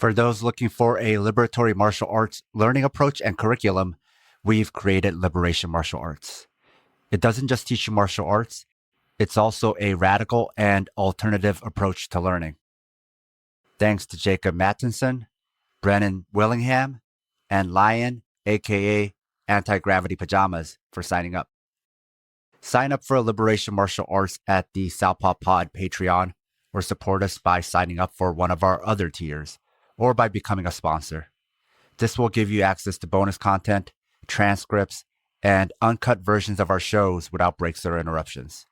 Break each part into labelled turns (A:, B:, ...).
A: For those looking for a liberatory martial arts learning approach and curriculum, we've created Liberation Martial Arts. It doesn't just teach you martial arts, it's also a radical and alternative approach to learning. Thanks to Jacob Mattinson, Brennan Willingham, and Lion, aka Anti-Gravity Pajamas, for signing up. Sign up for Liberation Martial Arts at the Southpaw Pod Patreon, or support us by signing up for one of our other tiers, or by becoming a sponsor. This will give you access to bonus content, transcripts, and uncut versions of our shows without breaks or interruptions.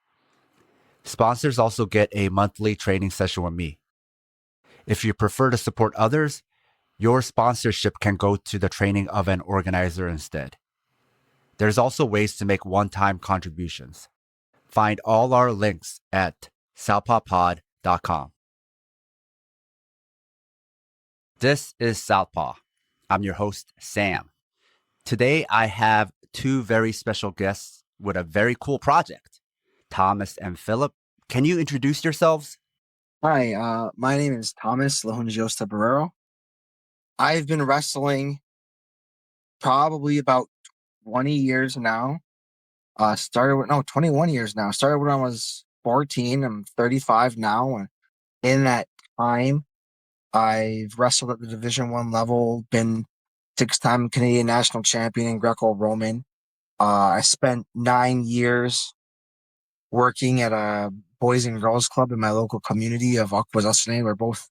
A: Sponsors also get a monthly training session with me. If you prefer to support others, your sponsorship can go to the training of an organizer instead. There's also ways to make one-time contributions. Find all our links at southpawpod.com. This is Southpaw. I'm your host, Sam. Today, I have two very special guests with a very cool project, Thomas and Phillip. Can you introduce yourselves?
B: Hi, my name is Thomas Rahontsiiostha Barreiro. I've been wrestling probably about 20 years now. 21 years now. Started when I was 14. I'm 35 now. And in that time, I've wrestled at the Division I level, been 6-time Canadian national champion in Greco-Roman. I spent 9 years working at a Boys and Girls Club in my local community of Akwesasne. We're both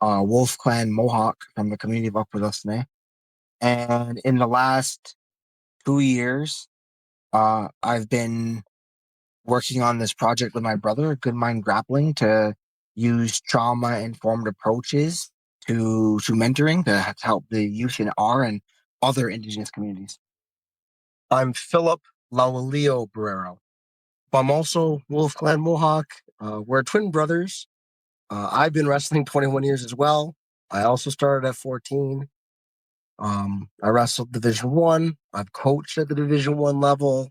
B: Wolf Clan Mohawk from the community of Akwesasne. And in the last 2 years, I've been working on this project with my brother, Good Mind Grappling, to use trauma-informed approaches to mentoring to help the youth in our and other Indigenous communities. I'm Phillip Lawalio Barreiro. I'm also Wolf Clan Mohawk. We're twin brothers. I've been wrestling 21 years as well. I also started at 14. I wrestled Division I. I've coached at the Division I level.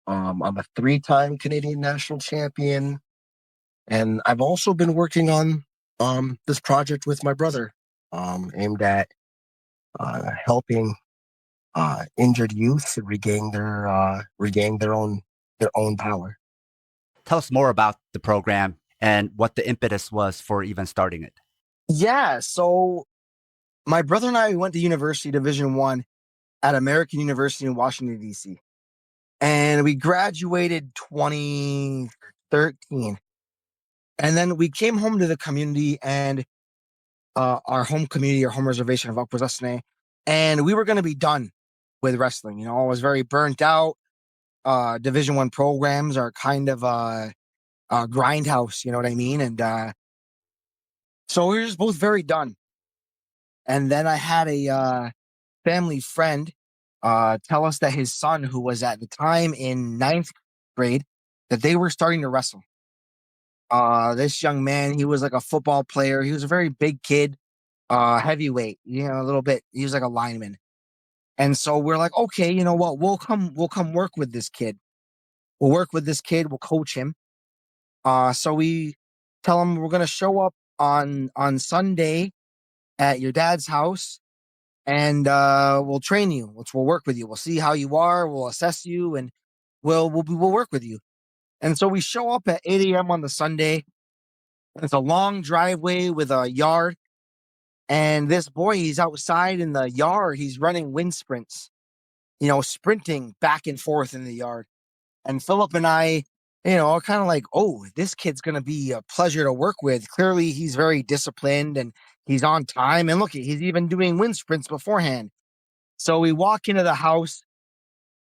B: I'm a 3-time Canadian national champion. And I've also been working on this project with my brother, aimed at helping injured youth regain their own power.
A: Tell us more about the program and what the impetus was for even starting it.
B: Yeah, so my brother and I went to university, Division I, at American University in Washington, D.C. And we graduated 2013. And then we came home to the community and our home community, our home reservation of Akwesasne, and we were going to be done with wrestling. You know, I was very burnt out. Division I programs are kind of a grindhouse, you know what I mean? And so we were just both very done. And then I had a family friend tell us that his son, who was at the time in 9th grade, that they were starting to wrestle. This young man, he was like a football player. He was a very big kid, heavyweight, you know, a little bit. He was like a lineman. And so we're like, okay, you know what? We'll come work with this kid. We'll work with this kid. We'll coach him. So we tell him we're going to show up on Sunday at your dad's house, and we'll train you. We'll work with you. We'll see how you are. We'll assess you, and we'll work with you. And so we show up at 8 a.m. on the Sunday. It's a long driveway with a yard. And this boy, he's outside in the yard. He's running wind sprints, you know, sprinting back and forth in the yard. And Phillip and I, you know, are kind of like, oh, this kid's going to be a pleasure to work with. Clearly, he's very disciplined and he's on time. And look, he's even doing wind sprints beforehand. So we walk into the house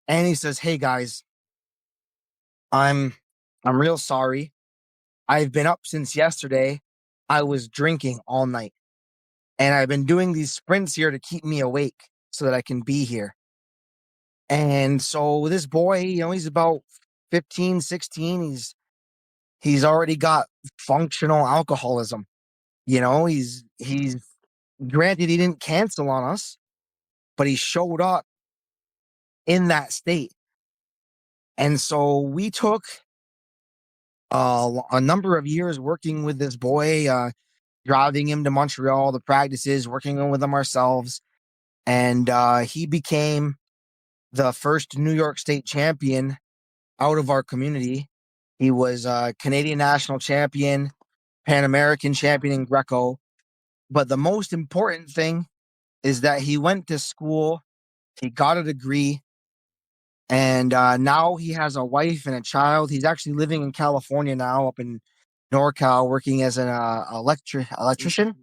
B: and he says, hey, guys, I'm real sorry. I've been up since yesterday. I was drinking all night. And I've been doing these sprints here to keep me awake so that I can be here. And so this boy, you know, he's about 15, 16. He's already got functional alcoholism. You know, he's granted he didn't cancel on us, but he showed up in that state. And so we took a number of years working with this boy. driving him to Montreal, the practices, working with him ourselves. And he became the first New York State champion out of our community. He was a Canadian national champion, Pan American champion in Greco. But the most important thing is that he went to school, he got a degree, and now he has a wife and a child. He's actually living in California now, up in NorCal, working as an electrician.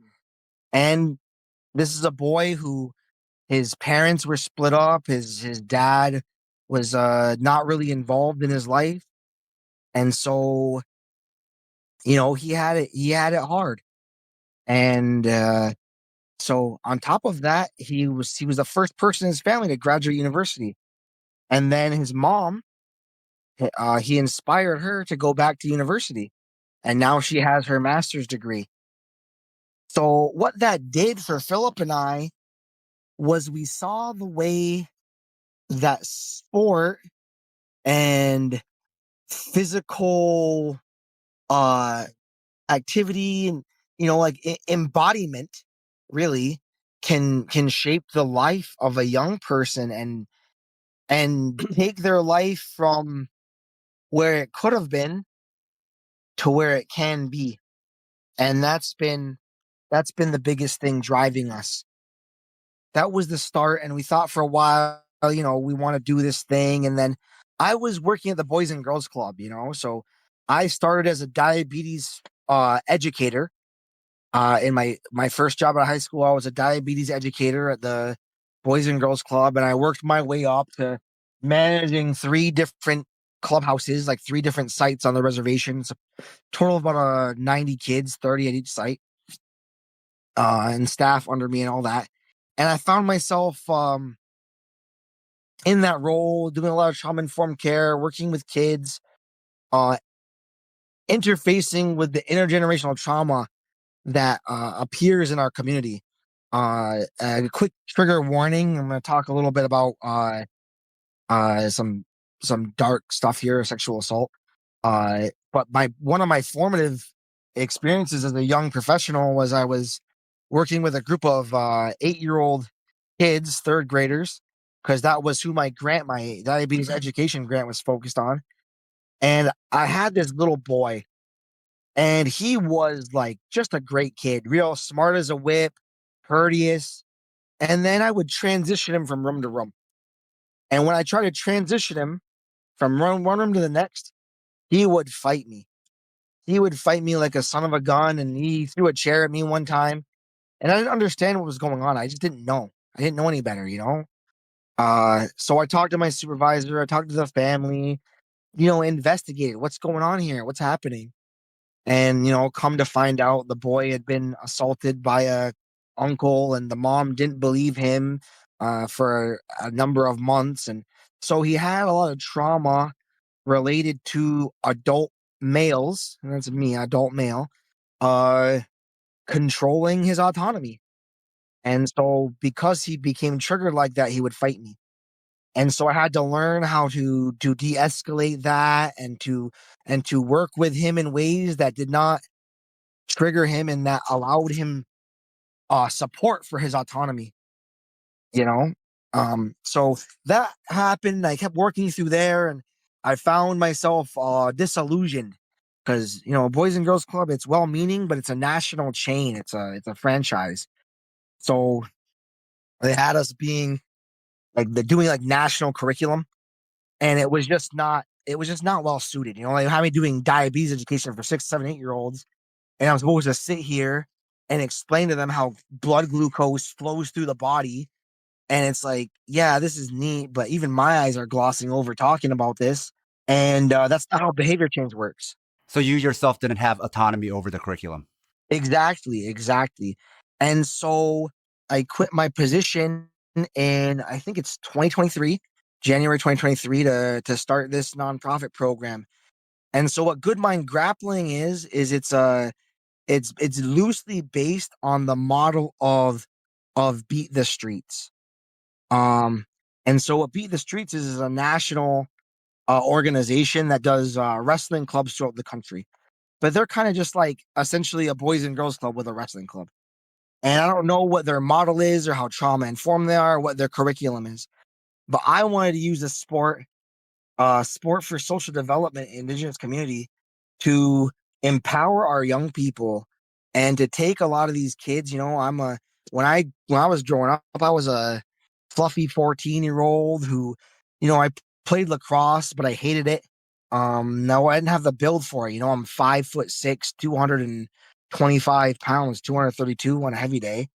B: And this is a boy who his parents were split up. His dad was not really involved in his life, and so he had it hard. And so on top of that, he was the first person in his family to graduate university. And then his mom, he inspired her to go back to university, and now she has her master's degree. So what that did for Phillip and I was we saw the way that sport and physical uh activity and like embodiment really can shape the life of a young person and take their life from where it could have been to where it can be. And that's been the biggest thing driving us. That was the start, and we thought for a while, we want to do this thing. And then I was working at the Boys and Girls Club, so I started as a diabetes educator. In my first job at high school, I was a diabetes educator at the Boys and Girls Club, and I worked my way up to managing three different clubhouses, like three different sites on the reservation. It's a total of about 90 kids, 30 at each site, and staff under me and all that. And I found myself in that role, doing a lot of trauma informed care, working with kids, uh, interfacing with the intergenerational trauma that appears in our community. A quick trigger warning: I'm going to talk a little bit about some dark stuff here, sexual assault. But my one of my formative experiences as a young professional was I was working with a group of 8-year-old kids, third graders, because that was who my diabetes education grant was focused on. And I had this little boy, and he was like just a great kid, real smart as a whip, courteous. And then I would transition him from room to room. And when I tried to transition him from one room to the next, he would fight me. He would fight me like a son of a gun. And he threw a chair at me one time. And I didn't understand what was going on. I just didn't know. I didn't know any better. So I talked to my supervisor, I talked to the family, investigated what's going on here, what's happening. And come to find out, the boy had been assaulted by a uncle, and the mom didn't believe him for a number of months. And so he had a lot of trauma related to adult males, and that's me, adult male, uh controlling his autonomy. And so because he became triggered like that, he would fight me. And so I had to learn how to de-escalate that, and to work with him in ways that did not trigger him and that allowed him support for his autonomy, you know? So that happened. I kept working through there, and I found myself disillusioned because, Boys and Girls Club, it's well meaning, but it's a national chain. It's a franchise. So they had us being like doing like national curriculum, and it was just not well suited. They had me doing diabetes education for 6, 7, 8 year olds, and I was supposed to sit here and explain to them how blood glucose flows through the body. And it's like, yeah, this is neat, but even my eyes are glossing over talking about this. And that's not how behavior change works.
A: So you yourself didn't have autonomy over the curriculum.
B: Exactly, exactly. And so I quit my position in, I think it's 2023, January 2023, to start this nonprofit program. And so what Good Mind Grappling is it's loosely based on the model of Beat the Streets. Um, and so what Beat the Streets is a national organization that does wrestling clubs throughout the country. but they're kind of just like essentially a boys and girls club with a wrestling club. And I don't know what their model is or how trauma informed they are, or what their curriculum is. But I wanted to use this sport for social development in Indigenous community to empower our young people and to take a lot of these kids. When I was growing up, I was a fluffy 14-year-old who, I played lacrosse, but I hated it. No, I didn't have the build for it. I'm 5'6", 225 pounds, 232 on a heavy day.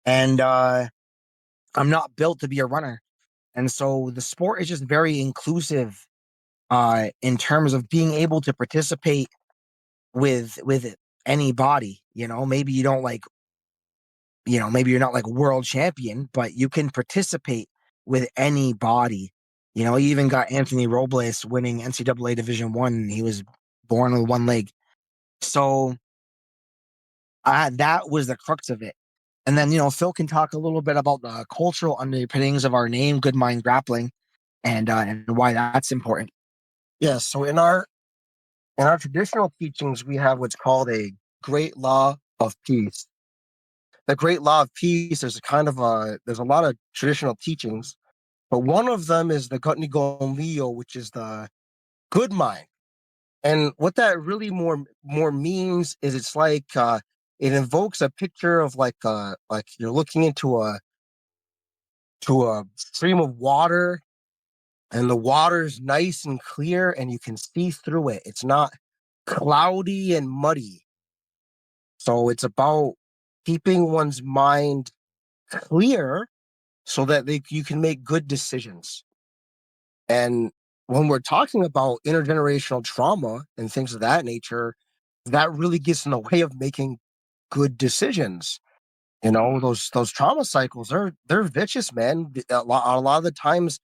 B: And I'm not built to be a runner. And so the sport is just very inclusive in terms of being able to participate with any body. Maybe you don't like, maybe you're not like world champion, but you can participate with any body. You even got Anthony Robles winning NCAA Division One. He was born with one leg. So that was the crux of it. And then, Phil can talk a little bit about the cultural underpinnings of our name, Good Mind Grappling, and why that's important.
C: Yeah, so in our traditional teachings, we have what's called a great law of peace. The great law of peace, there's a lot of traditional teachings, but one of them is the Kanien'kehá, which is the good mind. And what that really more means is it's like it invokes a picture of like you're looking into a stream of water, and the water's nice and clear and you can see through it. It's not cloudy and muddy. So it's about keeping one's mind clear so that you can make good decisions. And when we're talking about intergenerational trauma and things of that nature, that really gets in the way of making good decisions. Those trauma cycles they're vicious, man. A lot of the times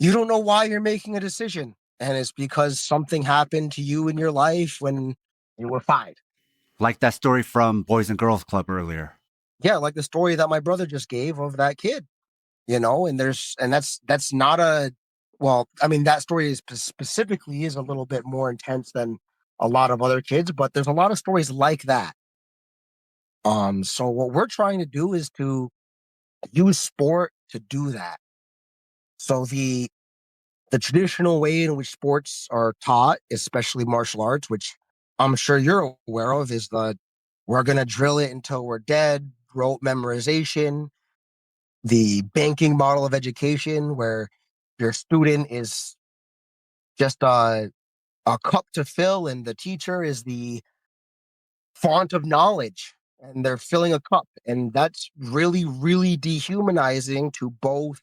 C: you don't know why you're making a decision, and it's because something happened to you in your life when you were 5.
A: Like that story from Boys and Girls Club earlier.
C: Yeah, like the story that my brother just gave of that kid. And that's not a well, I mean, that story is specifically is a little bit more intense than a lot of other kids, but there's a lot of stories like that. So what we're trying to do is to use sport to do that. So the traditional way in which sports are taught, especially martial arts, which I'm sure you're aware of, is we're gonna drill it until we're dead, rote memorization, the banking model of education, where your student is just a cup to fill, and the teacher is the font of knowledge, and they're filling a cup. And that's really, really dehumanizing to both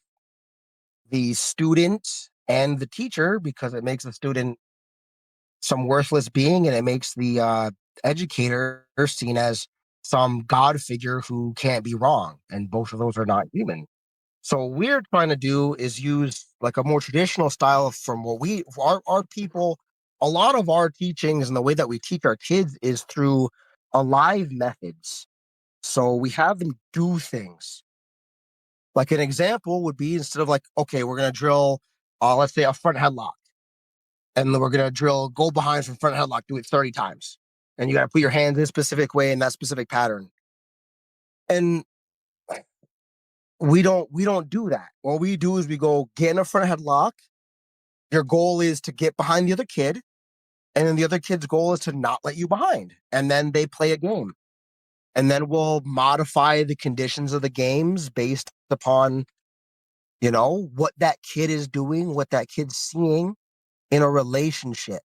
C: the student and the teacher, because it makes the student some worthless being, and it makes the educator seen as some god figure who can't be wrong. And both of those are not human. So what we're trying to do is use like a more traditional style from what our people, a lot of our teachings and the way that we teach our kids is through alive methods. So we have them do things. Like an example would be, instead of like, okay, we're going to drill, let's say a front headlock, and then we're going to drill go behind from front headlock, do it 30 times. And you got to put your hands in a specific way in that specific pattern. And we don't do that. What we do is we go get in a front headlock. Your goal is to get behind the other kid, and then the other kid's goal is to not let you behind. And then they play a game. And then we'll modify the conditions of the games based upon, what that kid is doing, what that kid's seeing in a relationship.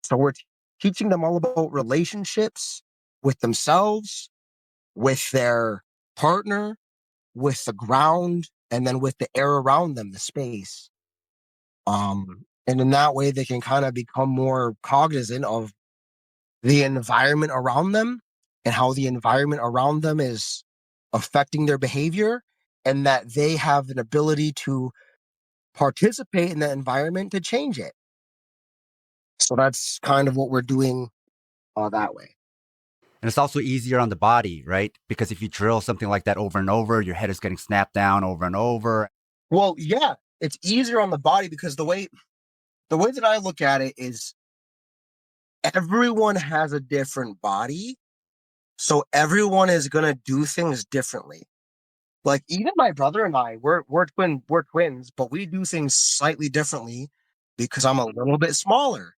C: So we're teaching them all about relationships with themselves, with their partner, with the ground, and then with the air around them, the space. And in that way, they can kind of become more cognizant of the environment around them and how the environment around them is affecting their behavior, and that they have an ability to participate in that environment to change it. So that's kind of what we're doing that way.
A: And it's also easier on the body, right? Because if you drill something like that over and over, your head is getting snapped down over and over.
C: Well, yeah, it's easier on the body because the way that I look at it is everyone has a different body, so everyone is gonna do things differently. Like even my brother and I, we're twins, but we do things slightly differently because I'm a little bit smaller.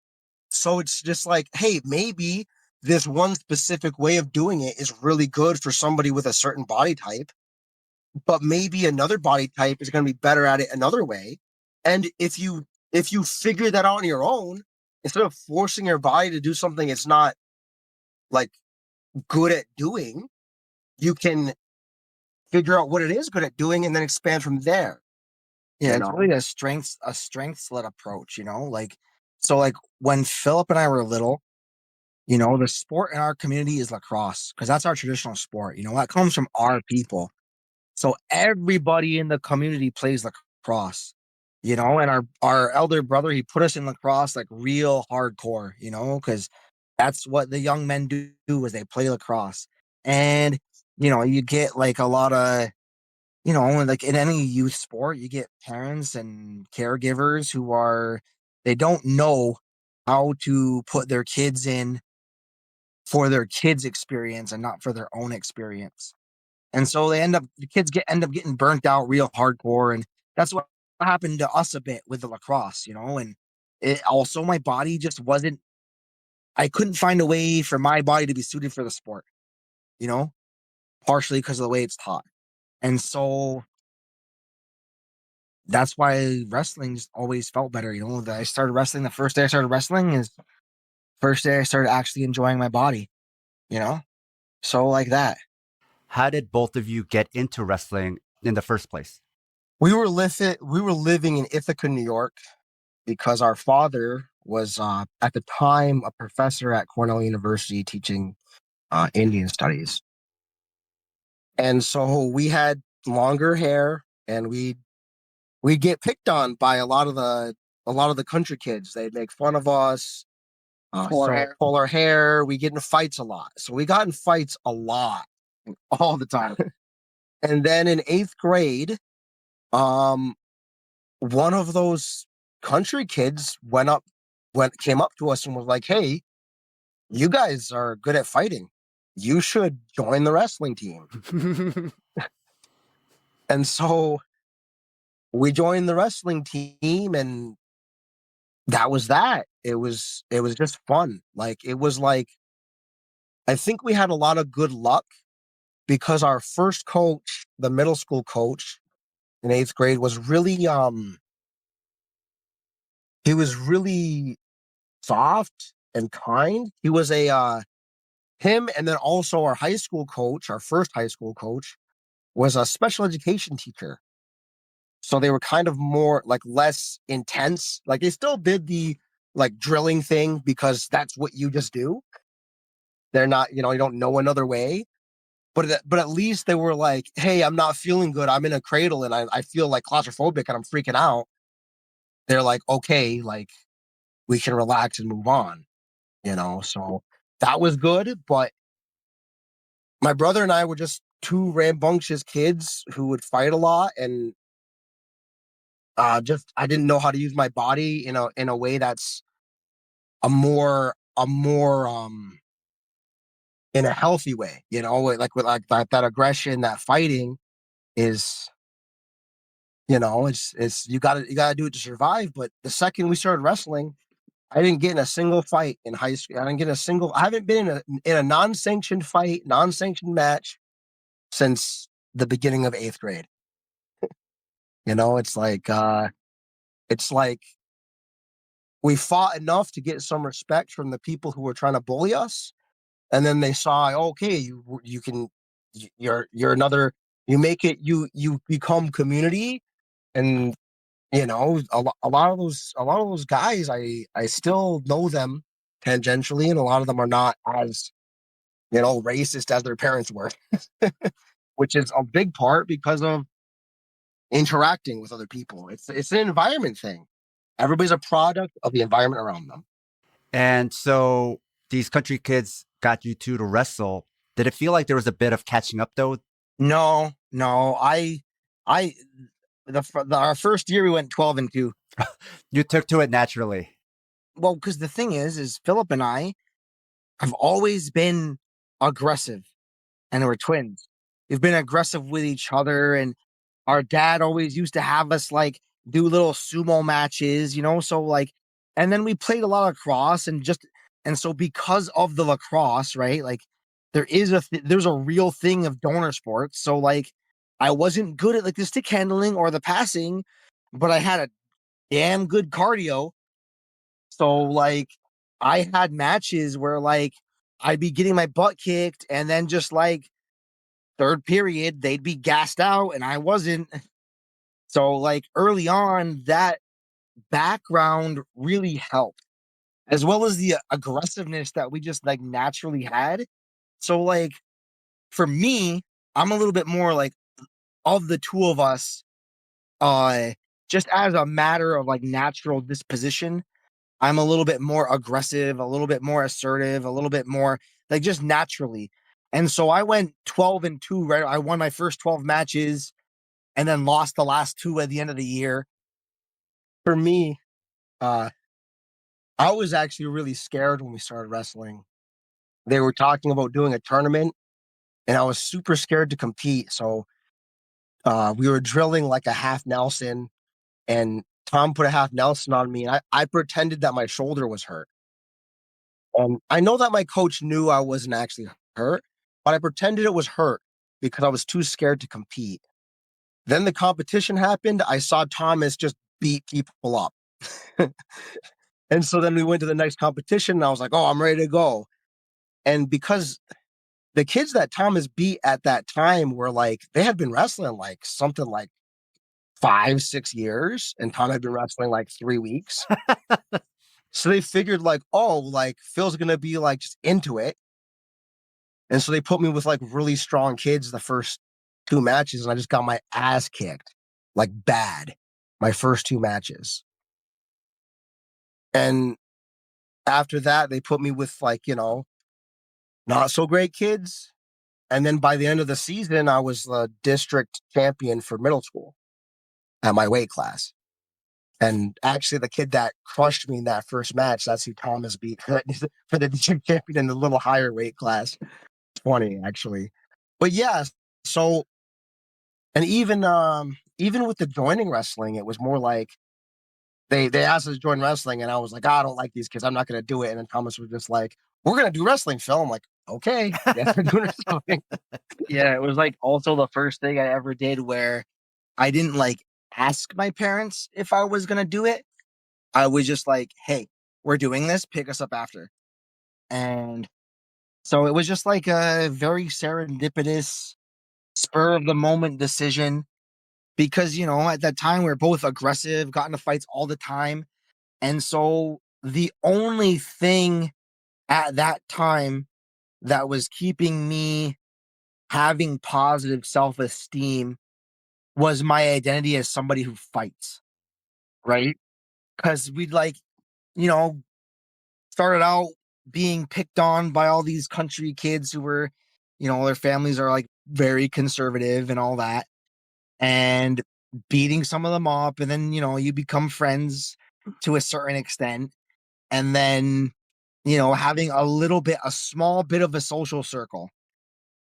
C: So it's just like, hey, maybe this one specific way of doing it is really good for somebody with a certain body type, but maybe another body type is going to be better at it another way. And if you figure that out on your own, instead of forcing your body to do something it's not like good at doing, you can figure out what it is good at doing and then expand from there.
B: Yeah,
C: You
B: it's
C: know,
B: really a strengths led approach, like so like when Philip and I were little, the sport in our community is lacrosse because that's our traditional sport. That comes from our people. So everybody in the community plays lacrosse. And our elder brother, he put us in lacrosse like real hardcore, because that's what the young men do is they play lacrosse. And you get like a lot of like in any youth sport, you get parents and caregivers they don't know how to put their kids in for their kids' experience and not for their own experience. And so the kids end up getting burnt out real hardcore. And that's what happened to us a bit with the lacrosse, and it also, my body just wasn't, I couldn't find a way for my body to be suited for the sport, you know, partially because of the way it's taught. And so that's why wrestling's always felt better. That I started wrestling, the first day I started wrestling is first day I started actually enjoying my body, you know? So like that.
A: How did both of you get into wrestling in the first place?
C: we were living in Ithaca, New York, because our father was at the time a professor at Cornell University teaching Indian studies. And so we had longer hair, and we'd get picked on by a lot of the country kids. They'd make fun of us. Pull our hair. We get in fights a lot. So we got in fights a lot, all the time. And then in eighth grade, um, one of those country kids came up to us and was like, "Hey, you guys are good at fighting. You should join the wrestling team." And so we joined the wrestling team, and that was that. It was just fun. Like it was like I think we had a lot of good luck because our first coach, the middle school coach in eighth grade, was really he was really soft and kind. He was a him, and then also our high school coach, our first high school coach, was a special education teacher. So they were kind of more like less intense. Like they still did the like drilling thing because that's what you just do. They're not, you don't know another way. But at least they were like, hey, I'm not feeling good. I'm in a cradle and I feel like claustrophobic and I'm freaking out. They're like, okay, like we can relax and move on. So that was good. But my brother and I were just two rambunctious kids who would fight a lot, and just I didn't know how to use my body in a way that's a more in a healthy way, with like that aggression, that fighting is, it's you gotta do it to survive. But the second we started wrestling, I didn't get in a single fight in high school. I haven't been in a non-sanctioned fight, non-sanctioned match since the beginning of eighth grade. It's like we fought enough to get some respect from the people who were trying to bully us, and then they saw, okay, you can, you're another, you make it, you become community. And a lot of those guys, I still know them tangentially, and a lot of them are not as racist as their parents were, which is a big part because of interacting with other people. It's an environment thing. Everybody's a product of the environment around them.
A: And so these country kids got you two to wrestle. Did it feel like there was a bit of catching up though?
B: No, no, I our first year we went 12-2.
A: You took to it naturally.
B: well, because the thing is Phillip and I have always been aggressive, and we're twins. We've been aggressive with each other, and our dad always used to have us like do little sumo matches, so like, and then we played a lot of lacrosse, and so because of the lacrosse, right, like there's a real thing of donor sports. So like I wasn't good at like the stick handling or the passing, but I had a damn good cardio. So like I had matches where like I'd be getting my butt kicked, and then just like third period they'd be gassed out and I wasn't. So like early on, that background really helped, as well as the aggressiveness that we just like naturally had. So like for me, I'm a little bit more like, of the two of us, just as a matter of like natural disposition, I'm a little bit more aggressive, a little bit more assertive, a little bit more like just naturally. And so I went 12-2, right? I won my first 12 matches and then lost the last two at the end of the year.
C: For me, uh, I was actually really scared when we started wrestling. They were talking about doing a tournament, and I was super scared to compete. So we were drilling like a half Nelson, and Tom put a half Nelson on me, and I pretended that my shoulder was hurt. And I know that my coach knew I wasn't actually hurt, but I pretended it was hurt because I was too scared to compete. Then the competition happened. I saw Thomas just beat people up. And so then we went to the next competition, and I was like, oh, I'm ready to go. And because the kids that Thomas beat at that time were like, they had been wrestling like something like 5-6 years, and Tom had been wrestling like 3 weeks. So they figured like, oh, like Phil's gonna be like just into it. And so they put me with like really strong kids the first 2 matches, and I just got my ass kicked, like bad, my first 2 matches. And after that, they put me with like, not so great kids. And then by the end of the season, I was the district champion for middle school at my weight class. And actually, the kid that crushed me in that first match, that's who Thomas beat for the district champion in the little higher weight class, 20 actually. But yeah, so, and even with the joining wrestling, it was more like they asked us to join wrestling, and I was like, I don't like these kids, I'm not going to do it. And then Thomas was just like, we're going to do wrestling, Phil. I'm like, okay, yes, we're doing wrestling.
B: Yeah, it was like also the first thing I ever did where I didn't like ask my parents if I was gonna do it. I was just like, hey, we're doing this, pick us up after. And so it was just like a very serendipitous, spur of the moment decision because, at that time we were both aggressive, got into fights all the time. And so the only thing at that time that was keeping me having positive self-esteem was my identity as somebody who fights, right? Because we'd like, you know, started out being picked on by all these country kids who were, their families are like very conservative and all that, and beating some of them up. And then, you become friends to a certain extent. And then, having a small bit of a social circle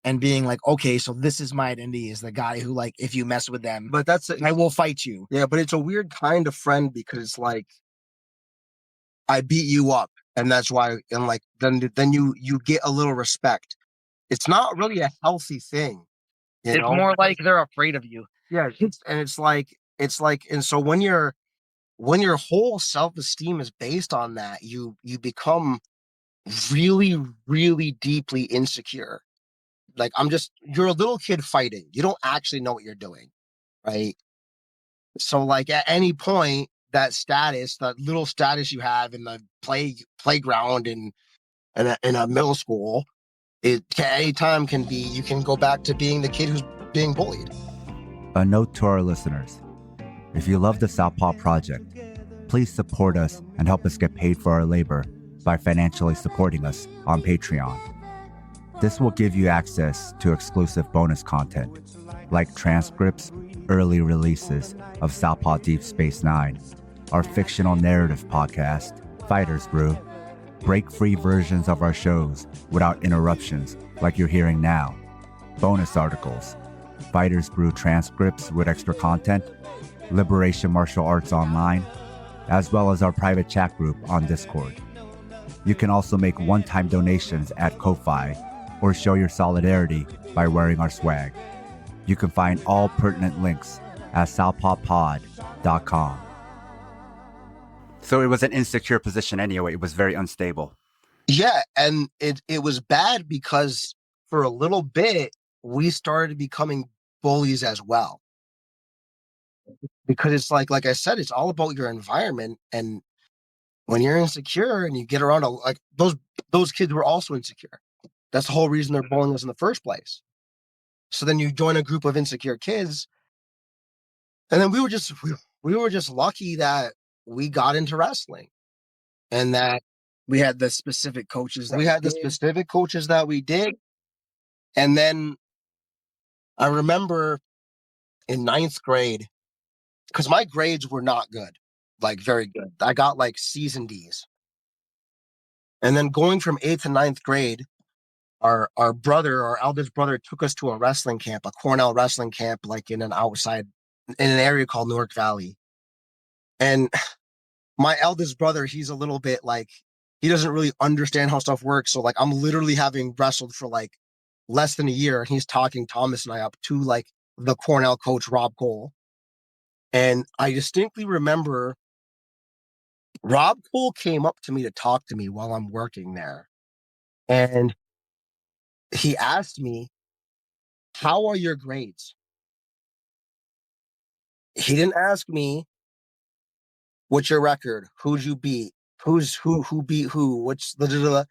B: and being like, okay, so this is my identity is the guy who, like, if you mess with them,
C: But
B: I will fight you.
C: yeah, but it's a weird kind of friend because like I beat you up, and that's why, and like then you get a little respect. It's not really a healthy thing,
B: It's more like they're afraid of you.
C: Yeah, it's like, and so when your whole self-esteem is based on that, you become really, really deeply insecure. Like you're a little kid fighting. You don't actually know what you're doing, right? So like at any point, that status, that little status you have in the playground in a middle school, at any time you can go back to being the kid who's being bullied.
A: A note to our listeners. If you love the Southpaw Project, please support us and help us get paid for our labor by financially supporting us on Patreon. This will give you access to exclusive bonus content, like transcripts, early releases of Southpaw Deep Space Nine, our fictional narrative podcast, Fighters Brew. Break-free versions of our shows without interruptions like you're hearing now. Bonus articles. Fighters Brew transcripts with extra content. Liberation Martial Arts Online, as well as our private chat group on Discord. You can also make one-time donations at Ko-Fi or show your solidarity by wearing our swag. You can find all pertinent links at southpawpod.com. So it was an insecure position anyway. It was very unstable.
C: Yeah, and it was bad because for a little bit, we started becoming bullies as well. Because it's like I said, it's all about your environment. And when you're insecure and you get around like those kids were also insecure. That's the whole reason they're bullying us in the first place. So then you join a group of insecure kids, and then we were just lucky that we got into wrestling, and that
B: We had the specific coaches.
C: specific coaches that we did. And then I remember in 9th grade, because my grades were not good, like very good. I got like C's and D's. And then going from 8th to 9th grade, our eldest brother took us to a wrestling camp, a Cornell wrestling camp, like in an area called Newark Valley. And my eldest brother, he's a little bit like, he doesn't really understand how stuff works. So like, I'm literally having wrestled for like less than a year, and he's talking Thomas and I up to like the Cornell coach, Rob Cole. And I distinctly remember Rob Cole came up to me to talk to me while I'm working there. And he asked me, "How are your grades?" He didn't ask me, "What's your record? Who'd you beat? Who beat who? What's the?"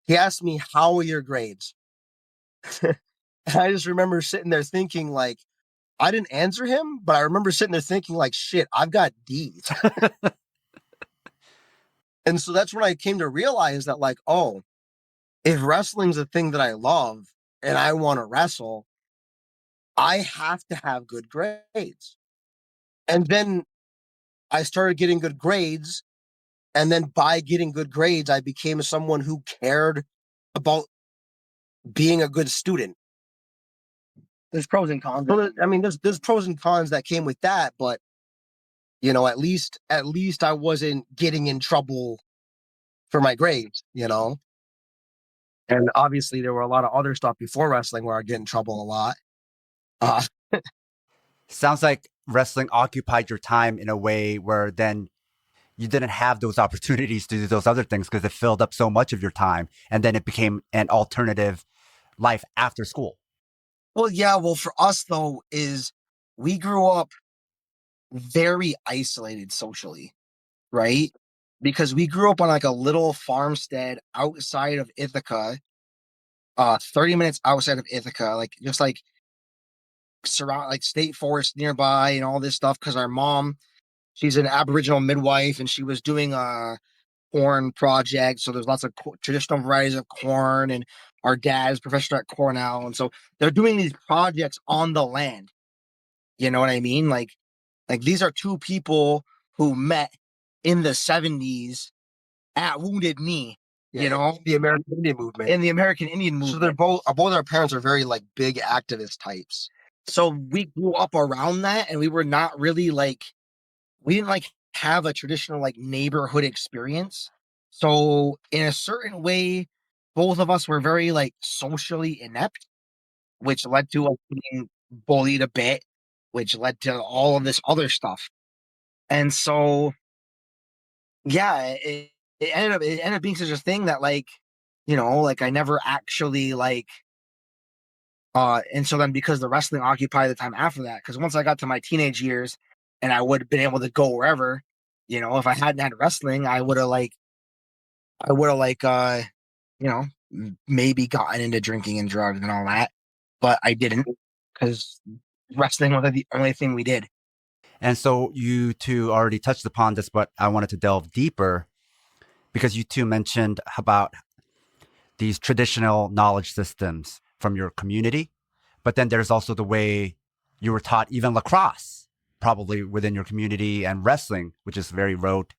C: He asked me, "How are your grades?" And I just remember sitting there thinking, like, I didn't answer him, but I remember sitting there thinking, like, shit, I've got D's. And so that's when I came to realize that, like, oh, if wrestling's a thing that I love and I want to wrestle, I have to have good grades. And then I started getting good grades. And then by getting good grades, I became someone who cared about being a good student.
B: There's pros and cons.
C: So, I mean, there's pros and cons that came with that, but you know, at least I wasn't getting in trouble for my grades, you know. And obviously, there were a lot of other stuff before wrestling where I get in trouble a lot.
A: Sounds like wrestling occupied your time in a way where then you didn't have those opportunities to do those other things because it filled up so much of your time, and then it became an alternative life after school.
B: Well, yeah. Well, for us though, is we grew up very isolated socially, right? Because we grew up on like a little farmstead outside of Ithaca, 30 minutes outside of Ithaca, like just like surround like state forest nearby and all this stuff. Because our mom, she's an Aboriginal midwife, and she was doing a corn project. So there's lots of traditional varieties of corn, and our dad's professor at Cornell, and so they're doing these projects on the land. You know what I mean? Like these are two people who met in the 70s at Wounded Knee, you know,
C: the American Indian movement.
B: in the American Indian movement.
C: So they're both our parents are very like big activist types.
B: So we grew up around that, and we were not really like, we didn't like have a traditional like neighborhood experience. So in a certain way, both of us were very like socially inept, which led to us being bullied a bit, which led to all of this other stuff. And so, yeah, it ended up being such a thing that like, you know, like I never actually like, and so then because the wrestling occupied the time after that, because once I got to my teenage years and I would have been able to go wherever, you know, if I hadn't had wrestling, I would have you know, maybe gotten into drinking and drugs and all that, but I didn't, because wrestling was the only thing we did.
A: And so you two already touched upon this, but I wanted to delve deeper because you two mentioned about these traditional knowledge systems from your community, but then there's also the way you were taught even lacrosse, probably within your community, and wrestling, which is very rote,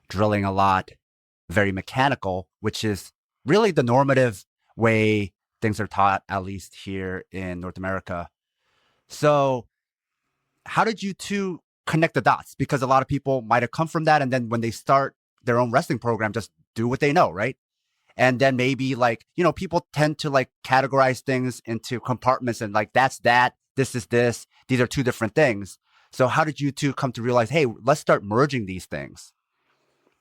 A: drilling a lot. very mechanical, which is really the normative way things are taught, at least here in North America. So how did you two connect the dots? Because a lot of people might have come from that. And then when they start their own wrestling program, just do what they know, right? And then maybe like, people tend to like categorize things into compartments and like, that's that, this is this, these are two different things. So how did you two come to realize, hey, let's start merging these things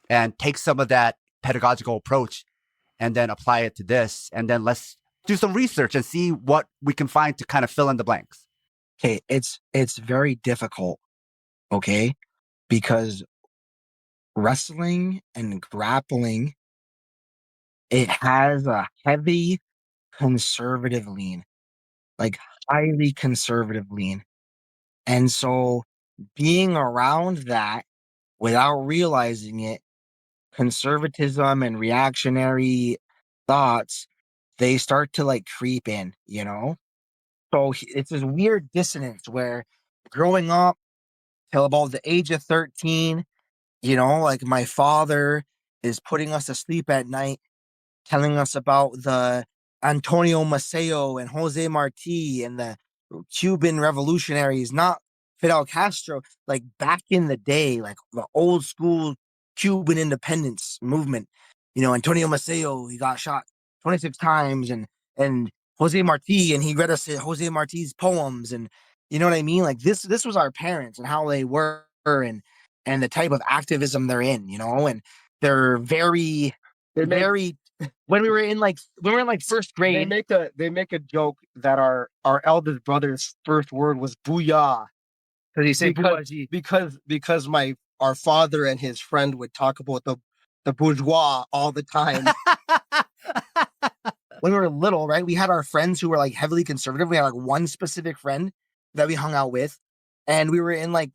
A: and take some of that pedagogical approach and then apply it to this? And then let's do some research and see what we can find to kind of fill in the blanks.
B: Okay, it's very difficult, okay? Because wrestling and grappling, it has a heavy conservative lean, like highly conservative lean. And so being around that without realizing it, conservatism and reactionary thoughts, they start to like creep in, So it's this weird dissonance where growing up till about the age of 13, like my father is putting us to sleep at night, telling us about the Antonio Maceo and Jose Marti and the Cuban revolutionaries, not Fidel Castro, like back in the day, like the old school Cuban independence movement. Antonio Maceo, he got shot 26 times, and Jose Marti, and he read us Jose Marti's poems, and you know what I mean? Like this was our parents and how they were, and the type of activism they're in, and they're very, very. When we were in like first grade,
C: they make a joke that our eldest brother's first word was booyah,
B: because he said
C: because our father and his friend would talk about the bourgeois all the time.
B: When we were little, right? We had our friends who were like heavily conservative. We had like one specific friend that we hung out with, and we were in like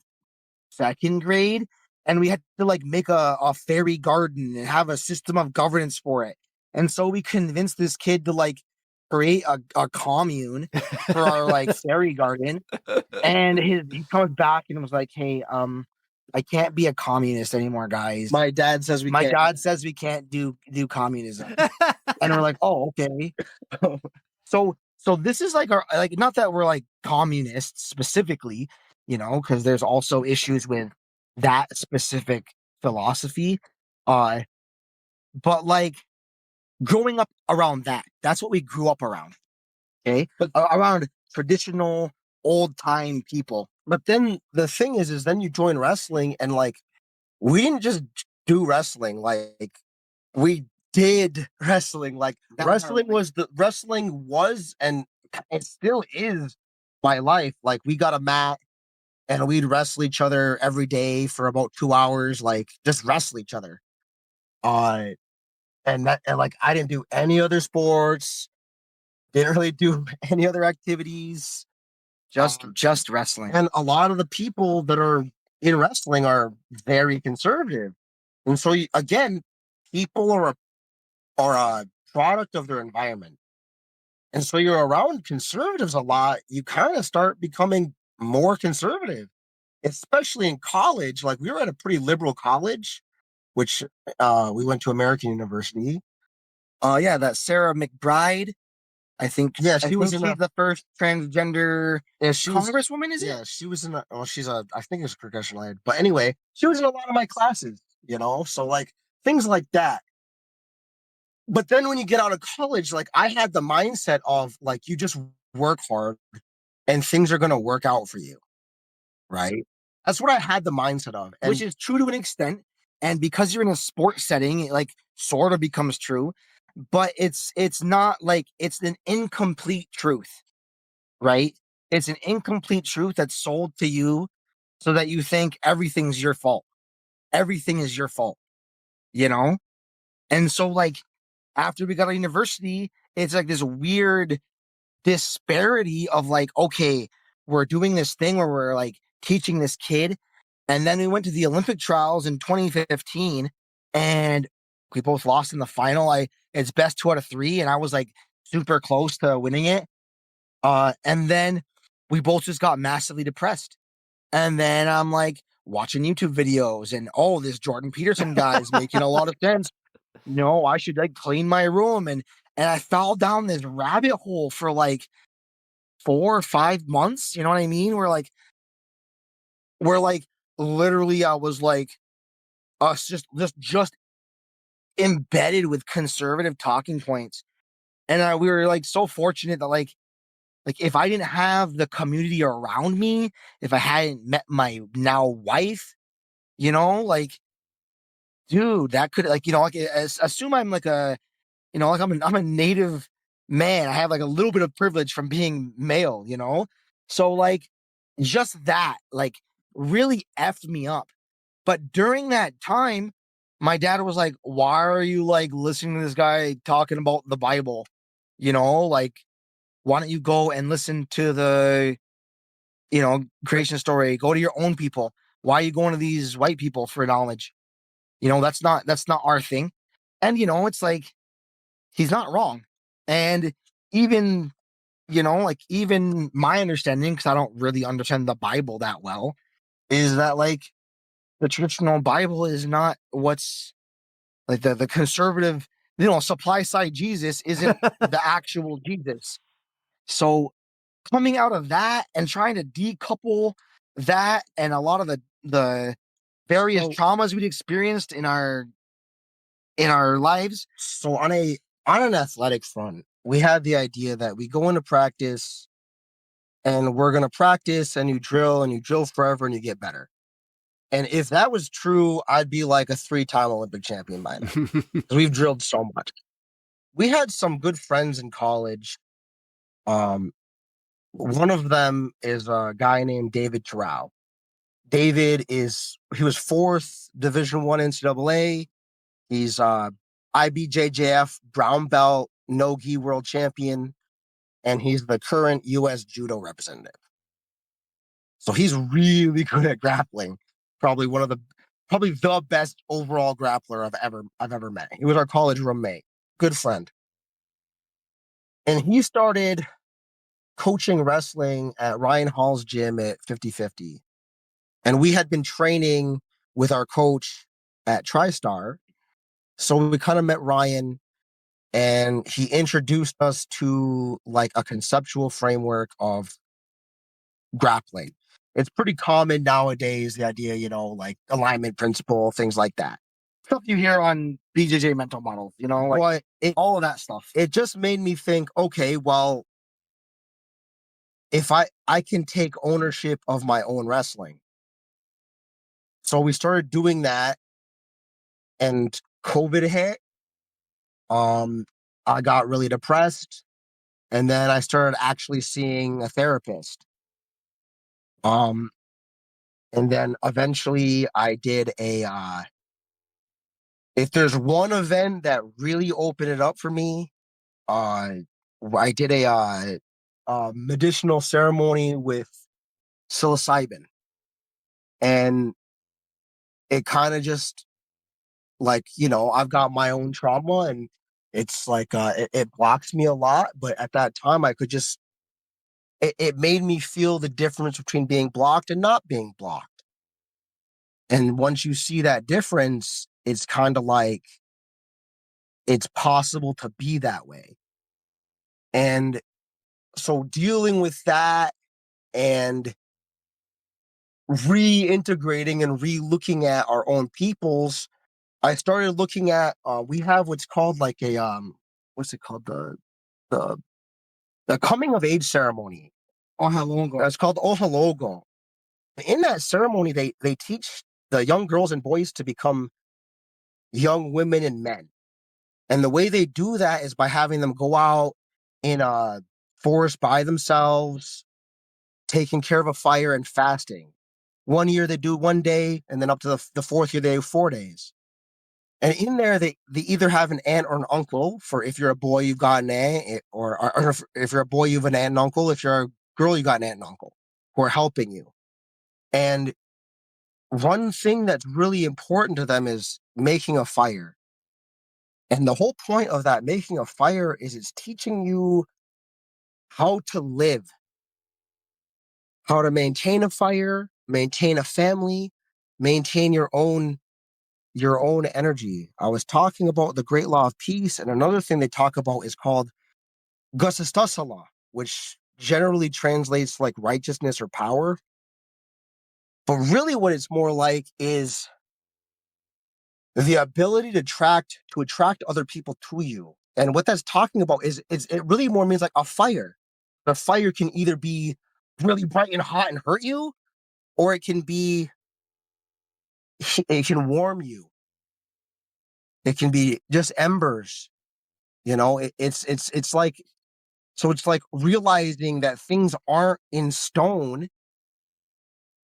B: second grade, and we had to like make a fairy garden and have a system of governance for it. And so we convinced this kid to like create a commune for our like fairy garden. And he comes back and was like, "Hey, I can't be a communist anymore, guys.
C: My dad says we can't.
B: dad says we can't do communism." And we're like, "Oh, okay." So this is like not that we're like communists specifically, because there's also issues with that specific philosophy. But like growing up around that's what we grew up around. Okay. But around traditional old time people.
C: But then the thing is then you join wrestling, and like we didn't just do wrestling, like we did wrestling. Like wrestling was and it still is my life. Like we got a mat and we'd wrestle each other every day for about 2 hours, like just wrestle each other. And like I didn't do any other sports, didn't really do any other activities.
B: Just wrestling.
C: And a lot of the people that are in wrestling are very conservative. And so again, people are a product of their environment. And so you're around conservatives a lot, you kind of start becoming more conservative, especially in college. Like we were at a pretty liberal college, which we went to American University.
B: Yeah, that Sarah McBride. I think
C: she was
B: she's the first transgender congresswoman, is it?
C: Yeah, she was in I think it was a congressional aide. But anyway, she was in a lot of my classes, so like things like that. But then when you get out of college, like I had the mindset of like, you just work hard and things are going to work out for you. Right. That's what I had the mindset of.
B: Which is true to an extent. And because you're in a sports setting, it like sort of becomes true, but it's not like it's an incomplete truth, right? It's an incomplete truth that's sold to you so that you think everything's your fault. Everything is your fault, And so like, after we got to university, it's like this weird disparity of like, okay, we're doing this thing where we're like teaching this kid. And then we went to the Olympic trials in 2015 and we both lost in the final. It's best 2 out of 3. And I was like super close to winning it. And then we both just got massively depressed. And then I'm like watching YouTube videos and, this Jordan Peterson guy is making a lot of sense. no, I should like clean my room. And I fell down this rabbit hole for like 4 or 5 months. You know what I mean? Where literally I was like us just embedded with conservative talking points. And we were like so fortunate that like if I didn't have the community around me, if I hadn't met my now wife, like dude, that could like like assume I'm like like I'm a native man. I have like a little bit of privilege from being male, so like just that like really effed me up. But during that time, my dad was like, "Why are you like listening to this guy talking about the Bible? Like why don't you go and listen to the creation story? Go to your own people. Why are you going to these white people for knowledge? That's not our thing." And it's like he's not wrong. And even like even my understanding, because I don't really understand the Bible that well, is that like the traditional Bible is not what's like the conservative, supply side Jesus isn't the actual Jesus. So coming out of that and trying to decouple that and a lot of the various traumas we'd experienced in our lives.
C: So on an athletic front, we had the idea that we go into practice and we're going to practice and you drill forever and you get better. And if that was true, I'd be like a 3-time Olympic champion by now. We've drilled so much. We had some good friends in college. One of them is a guy named David Terrell. He was 4th Division I NCAA. He's IBJJF brown belt no-gi world champion, and he's the current U.S. judo representative. So he's really good at grappling. Probably the best overall grappler I've ever met. He was our college roommate, good friend, and he started coaching wrestling at Ryan Hall's gym at 50/50. And we had been training with our coach at TriStar. So we kind of met Ryan and he introduced us to like a conceptual framework of grappling. It's pretty common nowadays, the idea, like alignment principle, things like that.
B: Stuff you hear on BJJ mental models, like all of that stuff.
C: It just made me think, okay, well, if I can take ownership of my own wrestling. So we started doing that and COVID hit. I got really depressed and then I started actually seeing a therapist. And then eventually I did if there's one event that really opened it up for me, I did a medicinal ceremony with psilocybin. And it kind of just like, I've got my own trauma and it's like, it blocks me a lot. But at that time I could just, it made me feel the difference between being blocked and not being blocked. And once you see that difference, it's kind of like it's possible to be that way. And so dealing with that and reintegrating and re-looking at our own peoples, I started looking at we have what's called like a what's it called, the coming of age ceremony.
B: Ohalogo.
C: It's called Ohalogo. In that ceremony, they teach the young girls and boys to become young women and men. And the way they do that is by having them go out in a forest by themselves, taking care of a fire and fasting. One year they do 1 day, and then up to the 4th year they do 4 days. And in there, they either have an aunt or an uncle. For if you're a boy, you've got an aunt, or if you're a boy, you have an aunt and uncle. If you're a girl, you got an aunt and uncle who are helping you. And one thing that's really important to them is making a fire. And the whole point of that making a fire is it's teaching you how to live, how to maintain a fire, maintain a family, maintain your own your own energy. I was talking about the Great Law of Peace, and another thing they talk about is called Akwesasne, which generally translates like righteousness or power. But really, what it's more like is the ability to attract other people to you. And what that's talking about is it really more means like a fire. The fire can either be really bright and hot and hurt you, or it can warm you. It can be just embers. It's like, so it's like realizing that things aren't in stone,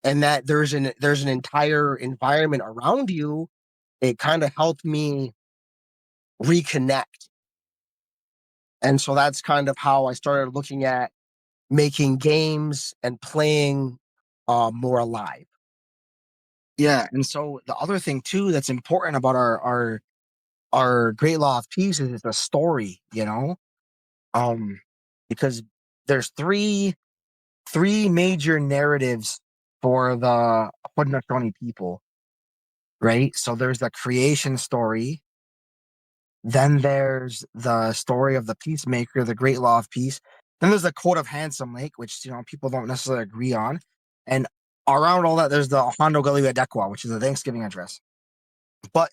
C: and that there's an entire environment around you. It kind of helped me reconnect. And so that's kind of how I started looking at making games and playing more alive. Yeah. And so the other thing too that's important about our Great Law of Peace is it's a story, because there's three major narratives for the Haudenosaunee people, right? So there's the creation story. Then there's the story of the peacemaker, the Great Law of Peace. Then there's the Code of Handsome Lake, which people don't necessarily agree on. And around all that, there's the Hondo Galiwa, which is the Thanksgiving address. But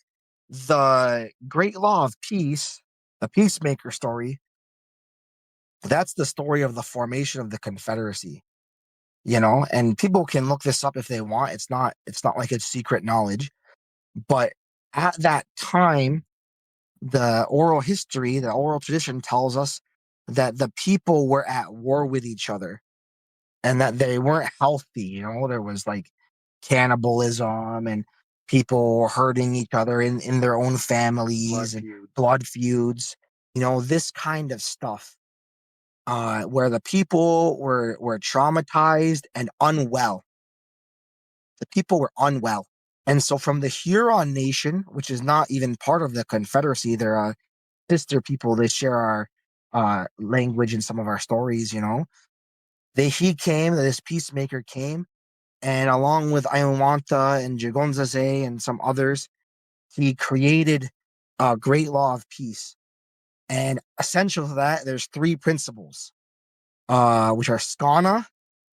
C: the Great Law of Peace, the peacemaker story, that's the story of the formation of the Confederacy. And people can look this up if they want. It's not like it's secret knowledge. But at that time, the oral tradition tells us that the people were at war with each other and that they weren't healthy. There was like cannibalism and people hurting each other in their own families and blood feuds, this kind of stuff, where the people were traumatized and unwell. The people were unwell. And so from the Huron Nation, which is not even part of the Confederacy, they're sister people, they share our language and some of our stories, this peacemaker came, and along with Iowanta and Jagonzaze and some others, he created a Great Law of Peace. And essential to that, there's three principles, which are Skana,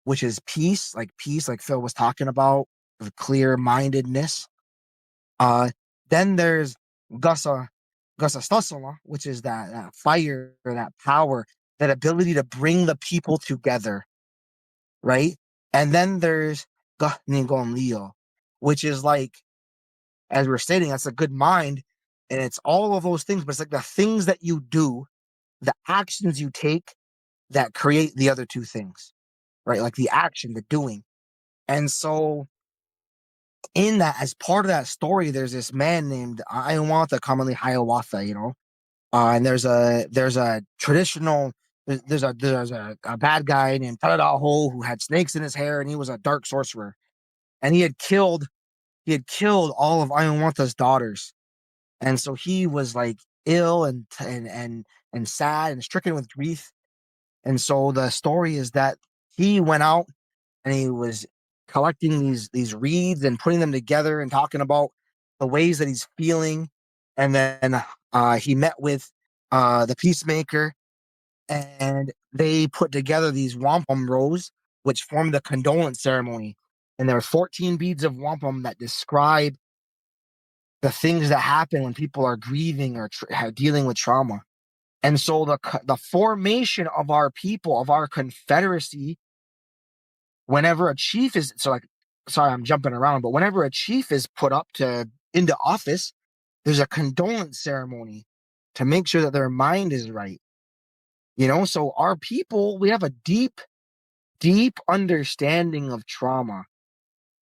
C: which is peace, like Phil was talking about, of clear-mindedness. Then there's Akwesasne, which is that fire, that power, that ability to bring the people together, right? And then there's Kanien'kehá, which is like, as we're stating, that's a good mind, and it's all of those things, but it's like the things that you do, the actions you take that create the other two things, right? Like the action, the doing. And so in that, as part of that story, there's this man named Iowanta, commonly Hiawatha, and there's a traditional, there's a bad guy named Taladaho who had snakes in his hair, and he was a dark sorcerer, and he had killed all of Iowanta's daughters, and so he was like ill and sad and stricken with grief. And so the story is that he went out and he was collecting these reeds and putting them together and talking about the ways that he's feeling. And then he met with the peacemaker, and they put together these wampum rows, which formed the condolence ceremony. And there are 14 beads of wampum that describe the things that happen when people are grieving or dealing with trauma. And so the formation of our people, of our confederacy, whenever a chief is, sorry, I'm jumping around, but whenever a chief is put up into office, there's a condolence ceremony to make sure that their mind is right. So our people, we have a deep, deep understanding of trauma,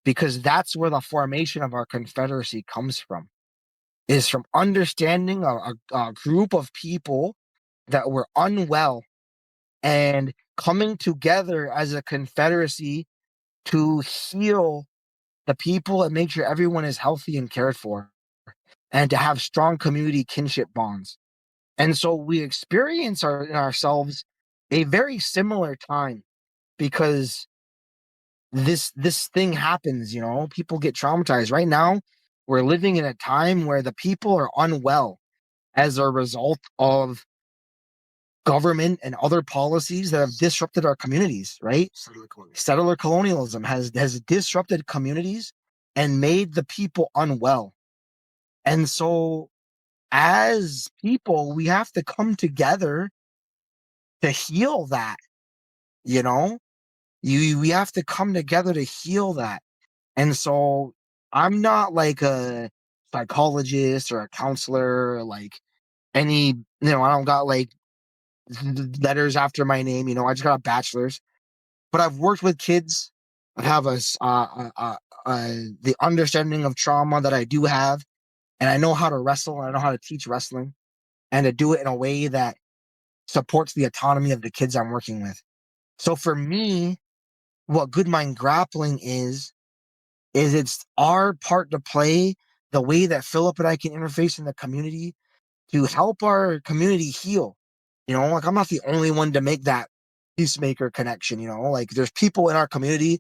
C: because that's where the formation of our confederacy comes from, is from understanding a group of people that were unwell and coming together as a confederacy to heal the people and make sure everyone is healthy and cared for, and to have strong community kinship bonds. And so we experience in ourselves a very similar time, because this thing happens, people get traumatized. Right now,
B: we're living in a time where the people are unwell as a result of government and other policies that have disrupted our communities, right? Settler colonialism has disrupted communities and made the people unwell. And so as people, we have to come together to heal that, you know? We have to come together to heal that. And so I'm not like a psychologist or a counselor or like any, I don't got like letters after my name, I just got a bachelor's, but I've worked with kids. I have the understanding of trauma that I do have, and I know how to wrestle, and I know how to teach wrestling and to do it in a way that supports the autonomy of the kids I'm working with. So for me, what Good Mind Grappling is it's our part to play, the way that Phillip and I can interface in the community to help our community heal. Like I'm not the only one to make that peacemaker connection, like there's people in our community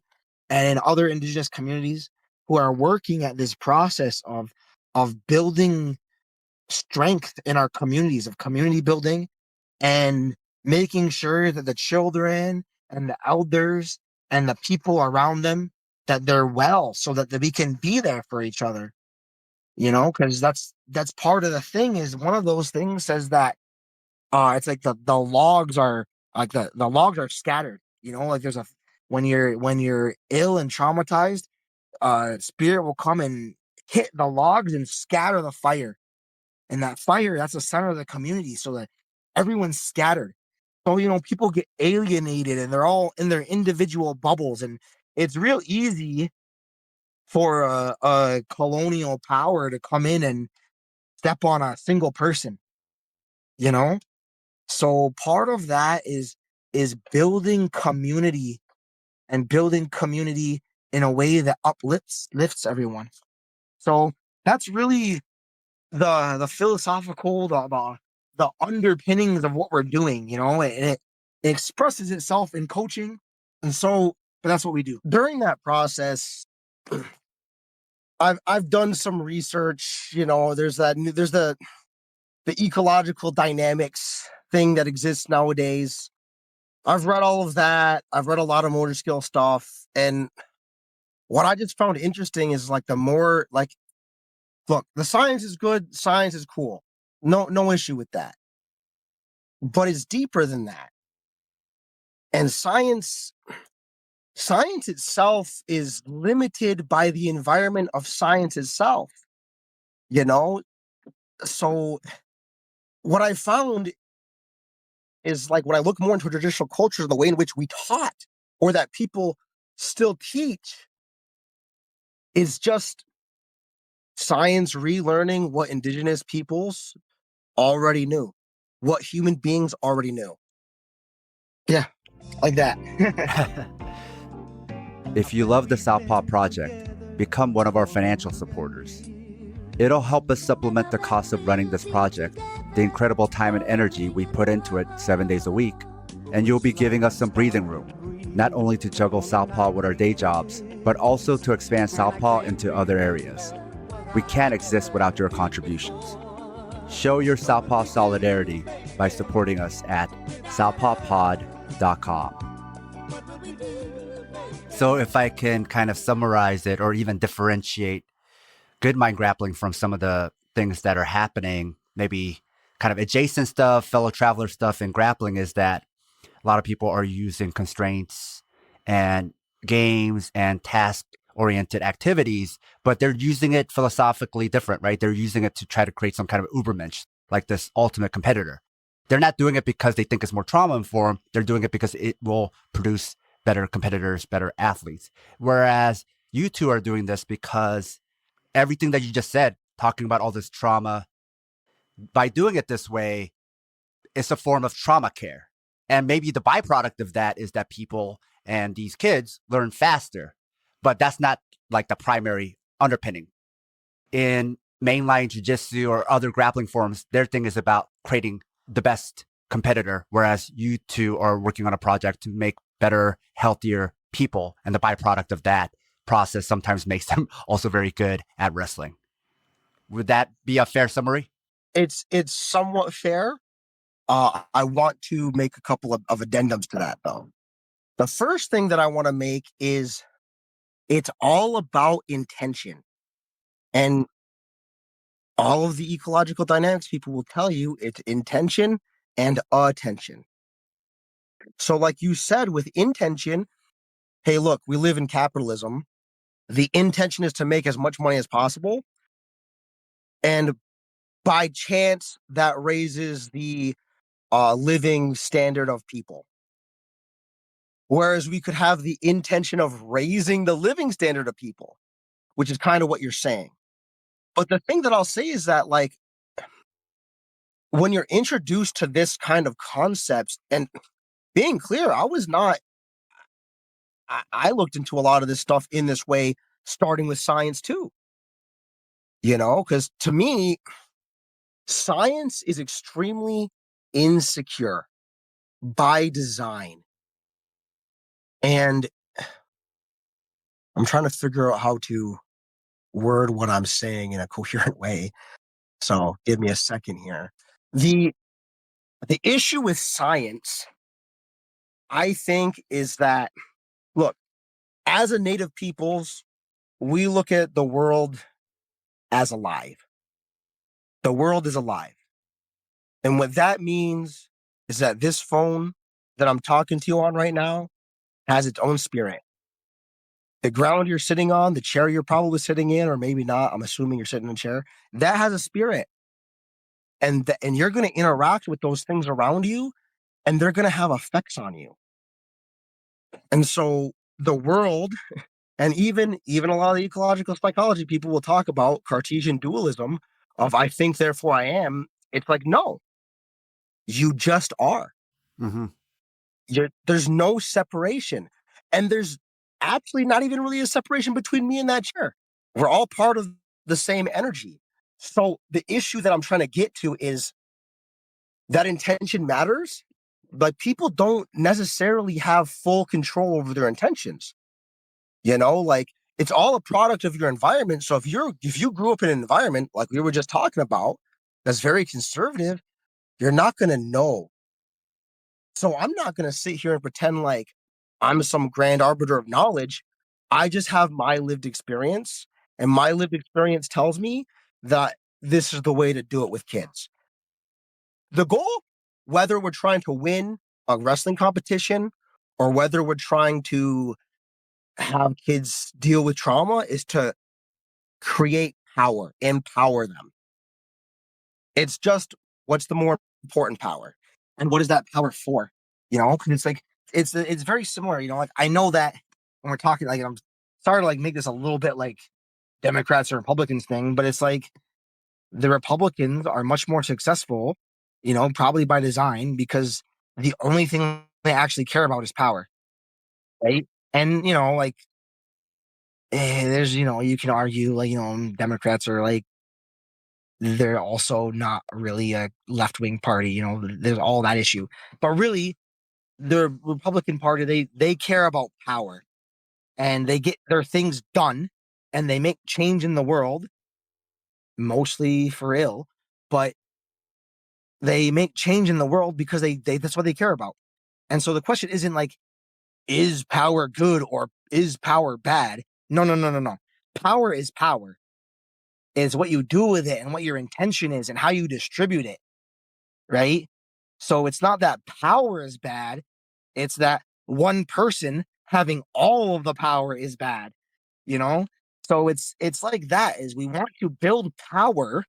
B: and in other Indigenous communities who are working at this process of building strength in our communities, of community building, and making sure that the children and the elders and the people around them, that they're well, so that we can be there for each other, because that's part of the thing. Is one of those things says that it's like the logs are like the logs are scattered, like there's a when you're ill and traumatized, spirit will come and hit the logs and scatter the fire. And that fire, that's the center of the community, so that everyone's scattered. So, people get alienated and they're all in their individual bubbles. And it's real easy for a colonial power to come in and step on a single person, you know? So part of that is building community, and building community in a way that lifts everyone. So that's really the philosophical, the underpinnings of what we're doing, and it expresses itself in coaching. And so that's what we do. During that process, I've done some research. There's the ecological dynamics thing that exists nowadays. I've read all of that. I've read a lot of motor skill stuff, and what I just found interesting is like the more like, look, the science is good, science is cool, no issue with that, but it's deeper than that. And science itself is limited by the environment of science itself, so what I found is, like, when I look more into traditional culture, the way in which we taught, or that people still teach, is just science relearning what Indigenous peoples already knew, what human beings already knew. Yeah, like that.
A: If you love the Southpaw Project, become one of our financial supporters. It'll help us supplement the cost of running this project, the incredible time and energy we put into it 7 days a week, and you'll be giving us some breathing room, not only to juggle Southpaw with our day jobs, but also to expand Southpaw into other areas. We can't exist without your contributions. Show your Southpaw solidarity by supporting us at southpawpod.com. So if I can kind of summarize it or even differentiate Good Mind Grappling from some of the things that are happening, maybe kind of adjacent stuff, fellow traveler stuff in grappling, is that a lot of people are using constraints and games and task-oriented activities, but they're using it philosophically different, right? They're using it to try to create some kind of Ubermensch, like this ultimate competitor. They're not doing it because they think it's more trauma-informed. They're doing it because it will produce better competitors, better athletes. Whereas you two are doing this because everything that you just said, talking about all this trauma, by doing it this way, it's a form of trauma care. And maybe the byproduct of that is that people and these kids learn faster, but that's not like the primary underpinning. In mainline jiu-jitsu or other grappling forms, their thing is about creating the best competitor, whereas you two are working on a project to make better, healthier people. And the byproduct of that process sometimes makes them also very good at wrestling. Would that be a fair summary?
C: It's somewhat fair. I want to make a couple of addendums to that, though. The first thing that I want to make is it's all about intention. And all of the ecological dynamics people will tell you it's intention and attention. So, like you said, with intention, hey, look, we live in capitalism. The intention is to make as much money as possible. And by chance, that raises the living standard of people. Whereas we could have the intention of raising the living standard of people, which is kind of what you're saying. But the thing that I'll say is that, like, when you're introduced to this kind of concepts, and being clear, I looked into a lot of this stuff in this way, starting with science too. Because to me, science is extremely insecure by design. And I'm trying to figure out how to word what I'm saying in a coherent way. So give me a second here. The issue with science, I think, is that, look, as a native peoples, we look at the world as alive. The world is alive. And what that means is that this phone that I'm talking to you on right now has its own spirit. The ground you're sitting on, the chair you're probably sitting in, or maybe not, I'm assuming you're sitting in a chair, that has a spirit. And you're going to interact with those things around you, and they're going to have effects on you. And so the world, and even a lot of the ecological psychology people will talk about Cartesian dualism of I think, therefore I am. It's like, no, you just are.
A: Mm-hmm.
C: There's no separation. And there's actually not even really a separation between me and that chair. We're all part of the same energy. So the issue that I'm trying to get to is that intention matters, but people don't necessarily have full control over their intentions. Like, it's all a product of your environment. So if you grew up in an environment like we were just talking about that's very conservative, you're not going to know. So I'm not going to sit here and pretend like I'm some grand arbiter of knowledge. I just have my lived experience, and my lived experience tells me that this is the way to do it with kids. The goal, whether we're trying to win a wrestling competition or whether we're trying to have kids deal with trauma, is to create power, empower them. It's just, what's the more important power? And what is that power for? Because it's like, it's very similar, like, I know that when we're talking, like, I'm sorry to like make this a little bit like Democrats or Republicans thing, but it's like the Republicans are much more successful, probably by design, because the only thing they actually care about is power. Right. And, like, there's, you can argue, like, Democrats are like, they're also not really a left-wing party, there's all that issue. But really, the Republican Party, they care about power, and they get their things done, and they make change in the world, mostly for ill, but they make change in the world because they that's what they care about. And so the question isn't like, is power good or is power bad? No, no, no, no, no. Power is power. It's what you do with it and what your intention is and how you distribute it, right? So it's not that power is bad. It's that one person having all of the power is bad, So it's like that, is we want to build power,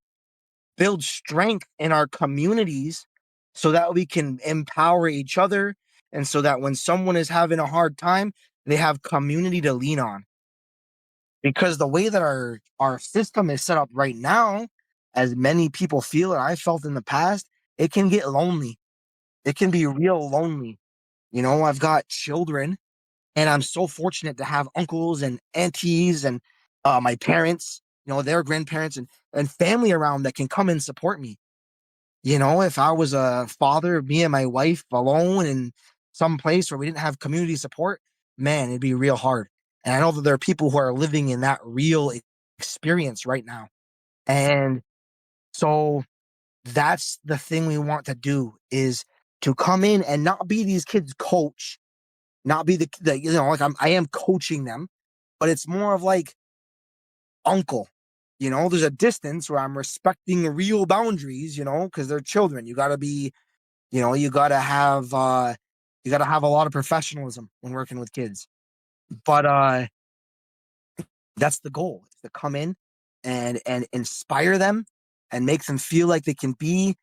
C: build strength in our communities so that we can empower each other, and so that when someone is having a hard time, they have community to lean on. Because the way that our system is set up right now, as many people feel, and I felt in the past, it can get lonely. It can be real lonely. I've got children, and I'm so fortunate to have uncles and aunties and my parents, their grandparents and family around that can come and support me. If I was a father, me and my wife alone in some place where we didn't have community support, man, it'd be real hard. And I know that there are people who are living in that real experience right now.
B: And so that's the thing we want to do, is to come in and not be these kids' coach, not be the like I am coaching them, but it's more of like uncle. There's a distance where I'm respecting real boundaries, because they're children. You gotta be, you gotta have a lot of professionalism when working with kids. But that's the goal, is to come in and inspire them and make them feel like they can be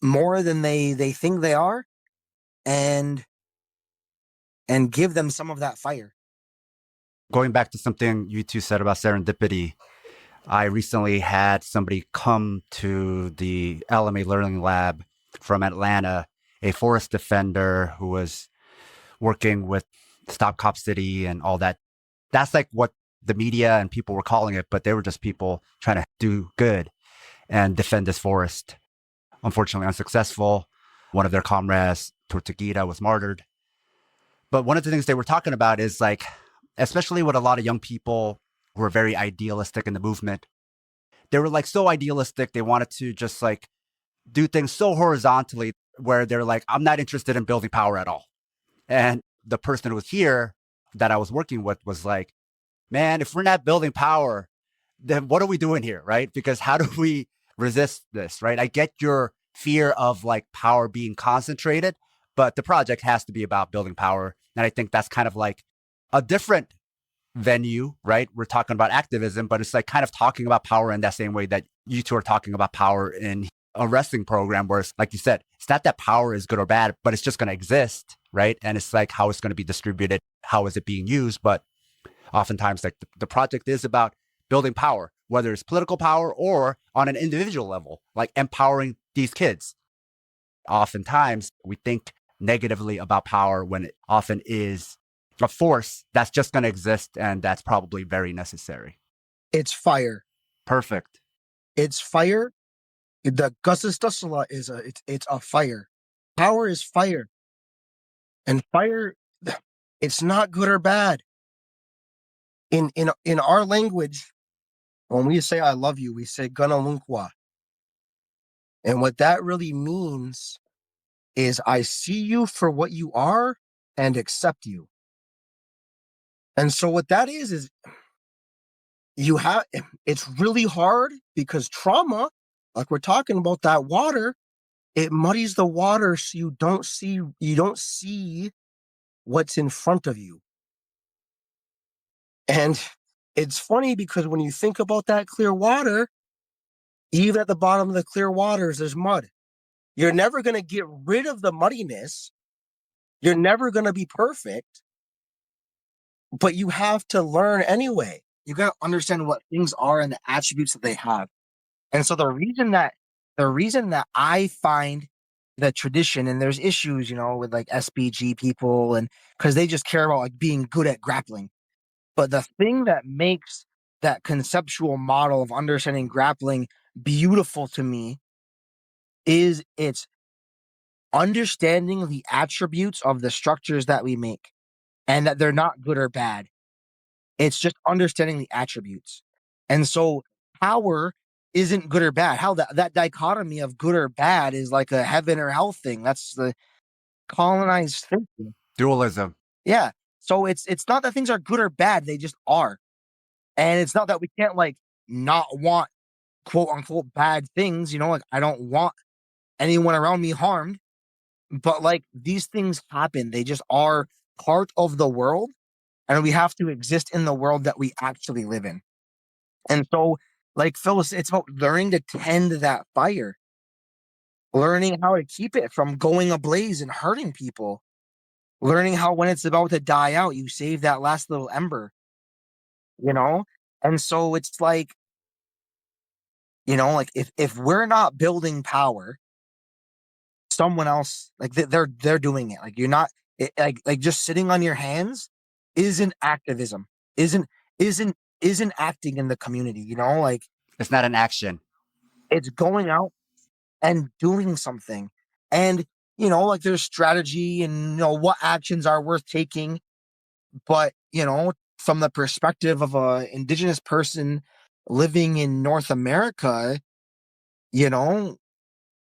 B: more than they think they are, and give them some of that fire.
A: Going back to something you two said about serendipity, I recently had somebody come to the LMA Learning Lab from Atlanta, a forest defender who was working with Stop Cop City and all that. That's like what the media and people were calling it, but they were just people trying to do good and defend this forest. Unfortunately unsuccessful. One of their comrades, Tortuguita, was martyred. But one of the things they were talking about is like, especially with a lot of young people who are very idealistic in the movement, they were like so idealistic. They wanted to just like do things so horizontally where they're like, I'm not interested in building power at all. And the person who was here that I was working with was like, man, if we're not building power, then what are we doing here, right? Because how do we resist this, right? I get your fear of like power being concentrated, but the project has to be about building power. And I think that's kind of like a different venue, right? We're talking about activism, but it's like kind of talking about power in that same way that you two are talking about power in a wrestling program, where it's like you said, it's not that power is good or bad, but it's just going to exist, right? And it's like how it's going to be distributed, how is it being used? But oftentimes, like the project is about building power, whether it's political power or on an individual level, like empowering these kids. Oftentimes, we think negatively about power when it often is a force that's just going to exist, and that's probably very necessary.
B: It's fire.
A: Perfect.
B: It's fire. The Akwesasne is it's a fire. Power is fire. And fire, it's not good or bad. In our language, when we say I love you, we say Kanien'kehá. And what that really means is I see you for what you are and accept you. And so what that is it's really hard, because trauma, like we're talking about, that water, it muddies the water, so you don't see what's in front of you. And it's funny, because when you think about that clear water, even at the bottom of the clear waters, there's mud. You're never going to get rid of the muddiness. You're never going to be perfect, but you have to learn anyway. You got to understand what things are and the attributes that they have. And so the reason that I find the tradition, and there's issues, with like SBG people, and because they just care about like being good at grappling. But the thing that makes that conceptual model of understanding grappling beautiful to me is it's understanding the attributes of the structures that we make, and that they're not good or bad. It's just understanding the attributes. And so power isn't good or bad. How that dichotomy of good or bad is like a heaven or hell thing. That's the colonized thinking.
A: Dualism.
B: Yeah. So it's not that things are good or bad, they just are. And it's not that we can't like not want quote unquote bad things, like I don't want anyone around me harmed, but like these things happen. They just are part of the world, and we have to exist in the world that we actually live in. And so, like Phyllis, it's about learning to tend that fire, learning how to keep it from going ablaze and hurting people, learning how when it's about to die out, you save that last little ember, you know? And so it's like, like if we're not building power, someone else, like they're doing it. Like you're not like just sitting on your hands isn't activism, isn't isn't isn't acting in the community, like
A: It's not an action.
B: it's going out and doing something. And like there's strategy and what actions are worth taking, but from the perspective of a Indigenous person living in North America, you know,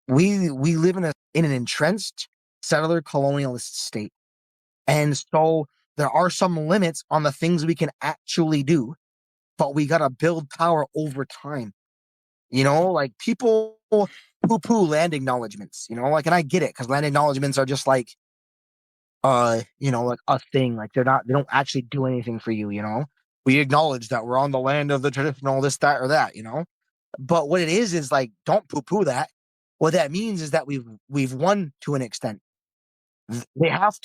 B: we live in an entrenched settler colonialist state. And so there are some limits on the things we can actually do, but we got to build power over time. Like people poo-poo land acknowledgements, like, and I get it because land acknowledgements are just like, like a thing. Like they don't actually do anything for you, We acknowledge that we're on the land of the traditional, this, that, or that, But what it is like, don't poo-poo that. What that means is that we've won to an extent. They have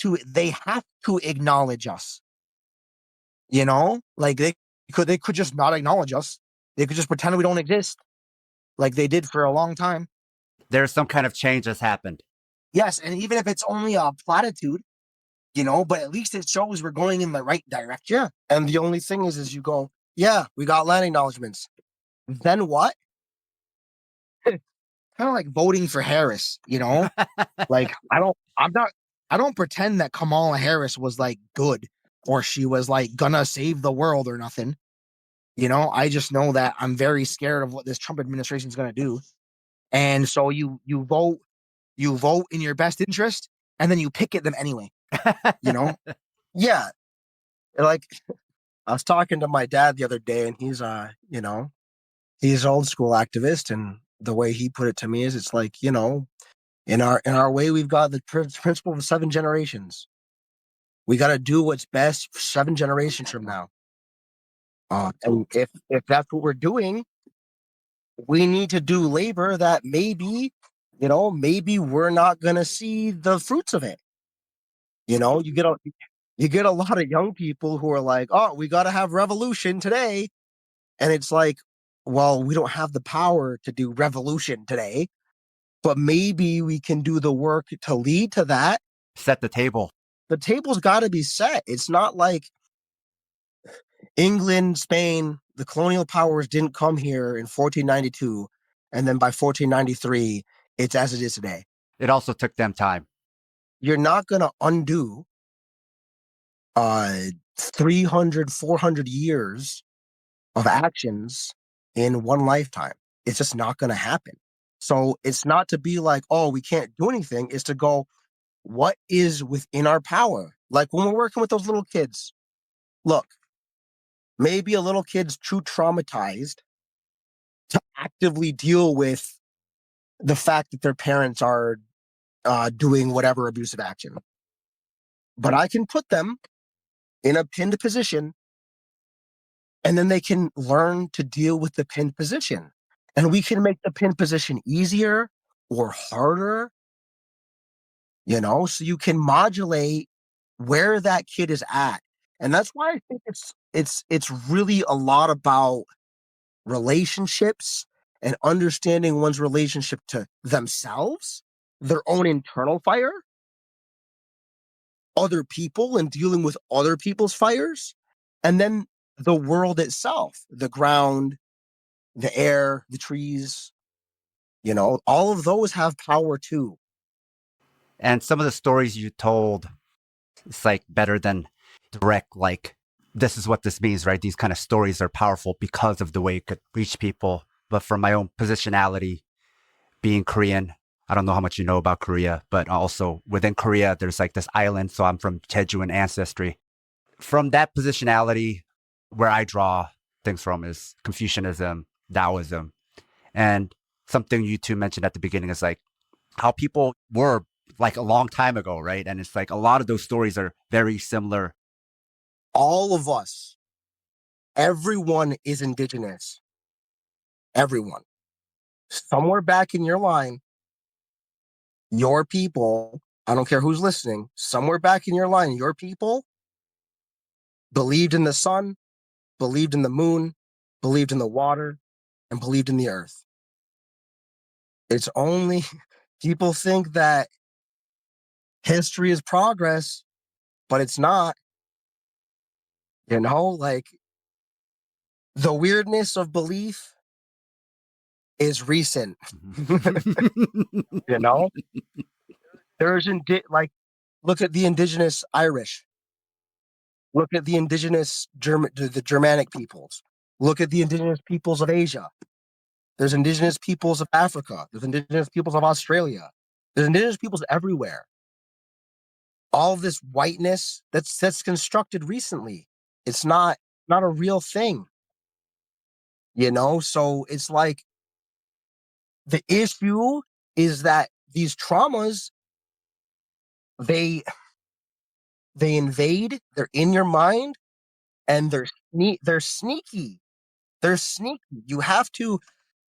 B: to acknowledge us. Like they could just not acknowledge us. They could just pretend we don't exist, like they did for a long time.
A: There's some kind of change that's happened.
B: Yes, and even if it's only a platitude, but at least it shows we're going in the right direction.
C: Yeah. And the only thing is you go, yeah, we got land acknowledgements. Then what?
B: Kind of like voting for Harris, Like I don't pretend that Kamala Harris was like good or she was like gonna save the world or nothing. I just know that I'm very scared of what this Trump administration is gonna do. And so you vote in your best interest and then you picket them anyway.
C: Yeah. Like I was talking to my dad the other day, and he's he's an old school activist, and the way he put it to me is it's like, in our way we've got the principle of 7 generations. We got to do what's best for 7 generations from now. And if that's what we're doing, we need to do labor that maybe we're not going to see the fruits of it. You get a lot of young people who are like, oh, we got to have revolution today. And it's like, well, we don't have the power to do revolution today, but maybe we can do the work to lead to that.
A: Set the table.
C: The table's got to be set. It's not like England, Spain, the colonial powers didn't come here in 1492. And then by 1493, it's as it is today.
A: It also took them time.
C: You're not going to undo 300, 400 years of actions in one lifetime. It's just not going to happen. So it's not to be like, oh, we can't do anything. It's to go, what is within our power? Like when we're working with those little kids, look, maybe a little kid's too traumatized to actively deal with the fact that their parents are doing whatever abusive action. But I can put them in a pinned position, and then they can learn to deal with the pinned position. And we can make the pinned position easier or harder, so you can modulate where that kid is at. And that's why I think it's really a lot about relationships and understanding one's relationship to themselves, their own internal fire, other people and dealing with other people's fires, and then the world itself, the ground, the air, the trees, all of those have power too.
A: And some of the stories you told, it's like better than direct, like, this is what this means, right? These kind of stories are powerful because of the way it could reach people. But from my own positionality, being Korean, I don't know how much you know about Korea, but also within Korea, there's like this island. So I'm from Jejuan ancestry. From that positionality, where I draw things from is Confucianism, Taoism. And something you two mentioned at the beginning is like how people were like a long time ago, right? And it's like a lot of those stories are very similar.
C: All of us, everyone is indigenous. Everyone. Somewhere back in your line, your people, I don't care who's listening, somewhere back in your line, your people believed in the sun, believed in the moon, believed in the water, and believed in the earth. It's only people think that history is progress, but it's not. Like the weirdness of belief is recent. There's like, look at the indigenous Irish. Look at the indigenous the Germanic peoples. Look at the indigenous peoples of Asia. There's indigenous peoples of Africa. There's indigenous peoples of Australia. There's indigenous peoples everywhere. All of this whiteness that's constructed recently. It's not a real thing. So it's like the issue is that these traumas, they invade, they're in your mind, and they're sneaky. They're sneaky. You have to,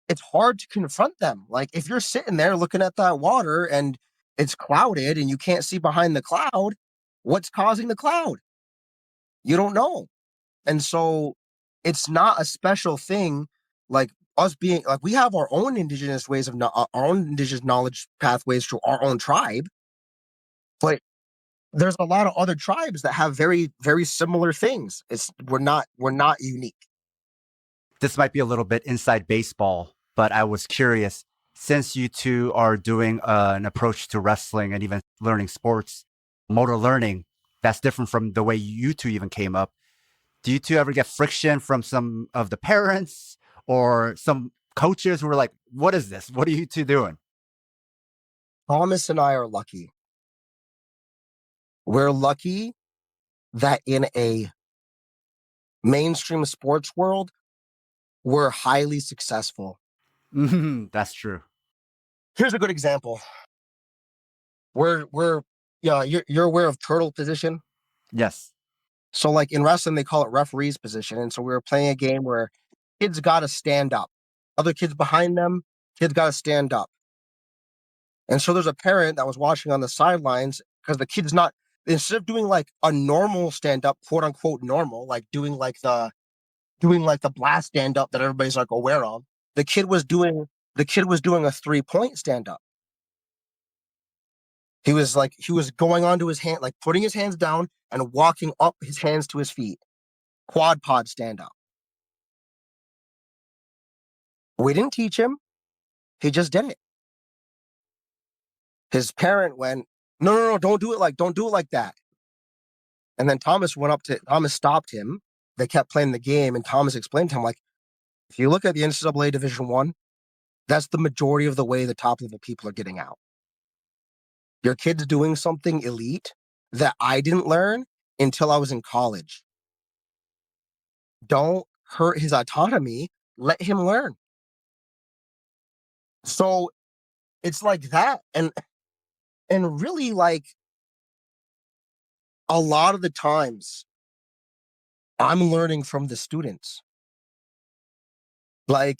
C: it's hard to confront them. Like if you're sitting there looking at that water and it's clouded and you can't see behind the cloud, what's causing the cloud? You don't know. And so it's not a special thing like us being like we have our own indigenous ways of our own indigenous knowledge pathways to our own tribe, but there's a lot of other tribes that have very, very similar things. We're not unique.
A: This might be a little bit inside baseball, but I was curious, since you two are doing an approach to wrestling and even learning sports, motor learning, that's different from the way you two even came up. Do you two ever get friction from some of the parents or some coaches who are like, what is this? What are you two doing?
C: Thomas and I are lucky. We're lucky that in a mainstream sports world, we're highly successful.
A: That's true.
C: Here's a good example. We're you're aware of turtle position?
A: Yes.
C: So like in wrestling, they call it referee's position. And so we were playing a game where kids got to stand up. Other kids behind them, kids got to stand up. And so there's a parent that was watching on the sidelines because the kid's not, instead of doing like a normal stand up, quote unquote normal, like doing like the blast stand up that everybody's like aware of, the kid was doing a 3-point stand up. He was going onto his hand, like putting his hands down and walking up his hands to his feet. Quad pod stand up. We didn't teach him. He just did it. His parent went, no, don't do it like that. And then Thomas stopped him. They kept playing the game, and Thomas explained to him, like, if you look at the NCAA Division I, that's the majority of the way the top level people are getting out. Your kid's doing something elite that I didn't learn until I was in college. Don't hurt his autonomy. Let him learn. So it's like that. And really, like, a lot of the times I'm learning from the students. Like,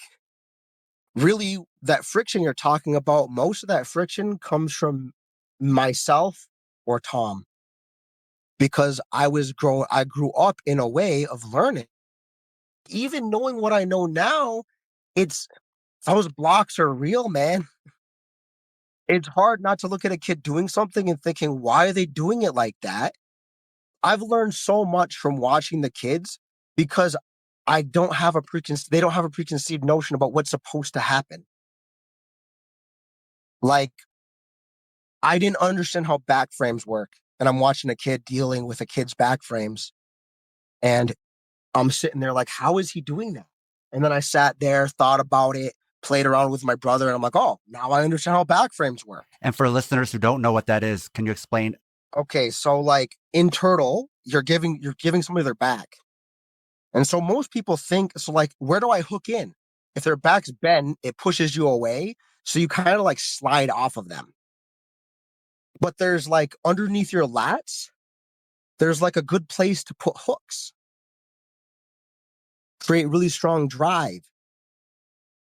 C: really, that friction you're talking about, most of that friction comes from myself or Tom. Because I grew up in a way of learning. Even knowing what I know now, those blocks are real, man. It's hard not to look at a kid doing something and thinking, why are they doing it like that? I've learned so much from watching the kids because they don't have a preconceived notion about what's supposed to happen. Like, I didn't understand how back frames work. And I'm watching a kid dealing with a kid's back frames. And I'm sitting there like, how is he doing that? And then I sat there, thought about it, played around with my brother, and I'm like, oh, now I understand how back frames work.
A: And for listeners who don't know what that is, can you explain?
C: Okay, so like in turtle, you're giving somebody their back. And so most people think, so like, where do I hook in? If their back's bent, it pushes you away. So you kind of like slide off of them. But there's like underneath your lats, there's like a good place to put hooks. Create really strong drive.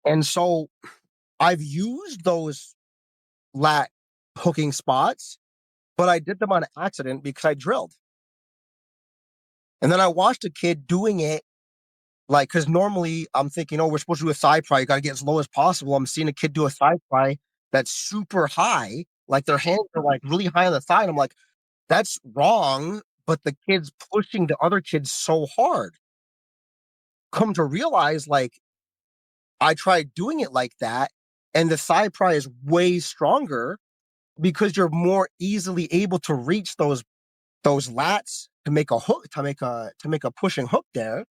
C: And so I've used those lat hooking spots, but I did them on accident because I drilled. And then I watched a kid doing it, like, because normally I'm thinking, oh, we're supposed to do a thigh pry. You got to get as low as possible. I'm seeing a kid do a thigh pry that's super high, like their hands are like really high on the thigh. And I'm like, that's wrong. But the kid's pushing the other kids so hard. Come to realize, like, I tried doing it like that, and the thigh pry is way stronger because you're more easily able to reach those lats to make a hook, to make a pushing hook there.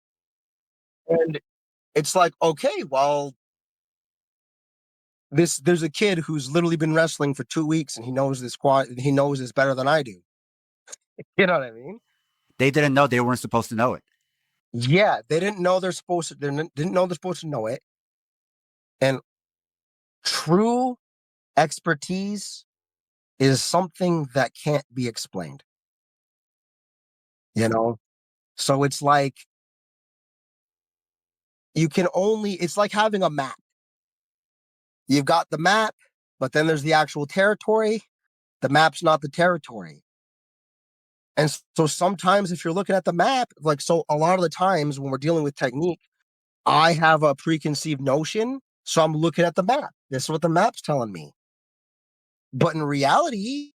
C: And it's like, okay, well, there's a kid who's literally been wrestling for 2 weeks and he knows this better than I do. You know what I mean?
A: They didn't know they weren't supposed to know it.
C: Yeah, they didn't know they're supposed to. Didn't know they're supposed to know it. And true expertise is something that can't be explained. You know, so it's like it's like having a map. You've got the map, but then there's the actual territory. The map's not the territory. And so sometimes if you're looking at the map, like, so a lot of the times when we're dealing with technique, I have a preconceived notion. So I'm looking at the map. This is what the map's telling me. But in reality,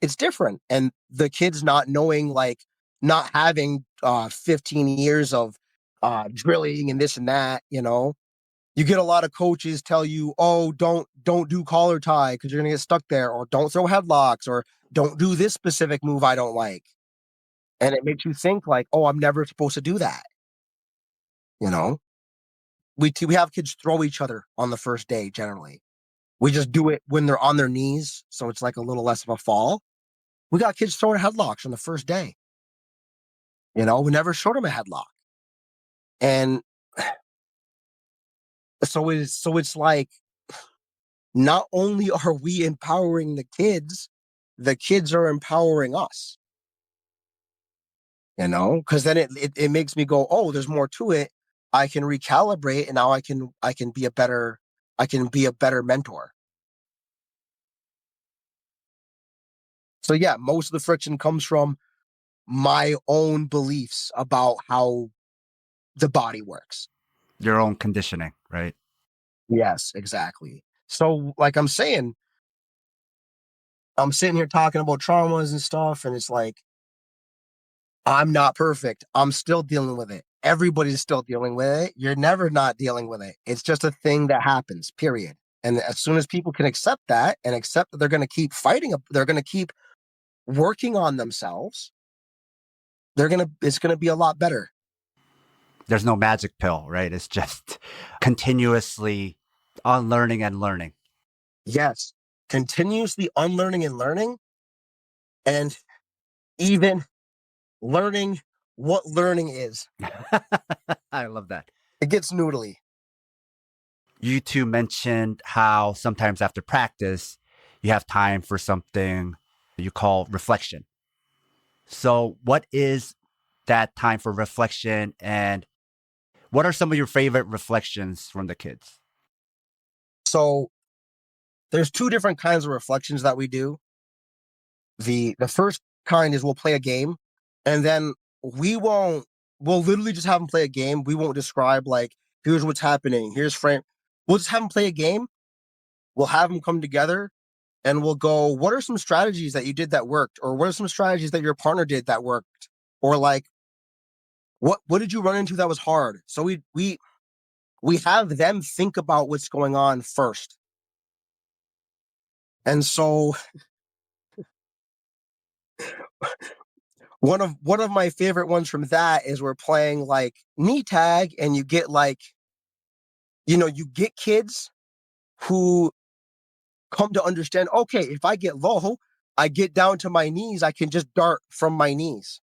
C: it's different. And the kids not knowing, like, not having 15 years of drilling and this and that, you get a lot of coaches tell you, oh, don't do collar tie because you're gonna get stuck there, or don't throw headlocks, or don't do this specific move I don't like. And it makes you think like, oh, I'm never supposed to do that. You know, we have kids throw each other on the first day generally. We just do it when they're on their knees, so it's like a little less of a fall. We got kids throwing headlocks on the first day. We never showed them a headlock. And so it's like, not only are we empowering the kids are empowering us. Because then it makes me go, oh, there's more to it. I can recalibrate, and now I can be a better mentor. So yeah, most of the friction comes from my own beliefs about how the body works.
A: Your own conditioning, right?
C: Yes, exactly. So like I'm saying, I'm sitting here talking about traumas and stuff, and it's like, I'm not perfect. I'm still dealing with it. Everybody's still dealing with it. You're never not dealing with it. It's just a thing that happens, period. And as soon as people can accept that and accept that they're going to keep fighting, they're going to keep working on themselves, it's going to be a lot better.
A: There's no magic pill, right? It's just continuously unlearning and learning.
C: Yes. Continuously unlearning and learning, and even learning what learning is.
A: I love that.
C: It gets noodly.
A: You two mentioned how sometimes after practice, you have time for something you call reflection. So, what is that time for reflection, and what are some of your favorite reflections from the kids?
C: So there's two different kinds of reflections that we do. The first kind is we'll play a game, and then we'll literally just have them play a game. We won't describe, like, here's what's happening, here's frame. We'll just have them play a game. We'll have them come together, and we'll go, what are some strategies that you did that worked, or what are some strategies that your partner did that worked, or like, what did you run into that was hard? So we have them think about what's going on first. And so one of my favorite ones from that is we're playing like knee tag, and you get like, you get kids who come to understand, okay, if I get low, I get down to my knees, I can just dart from my knees.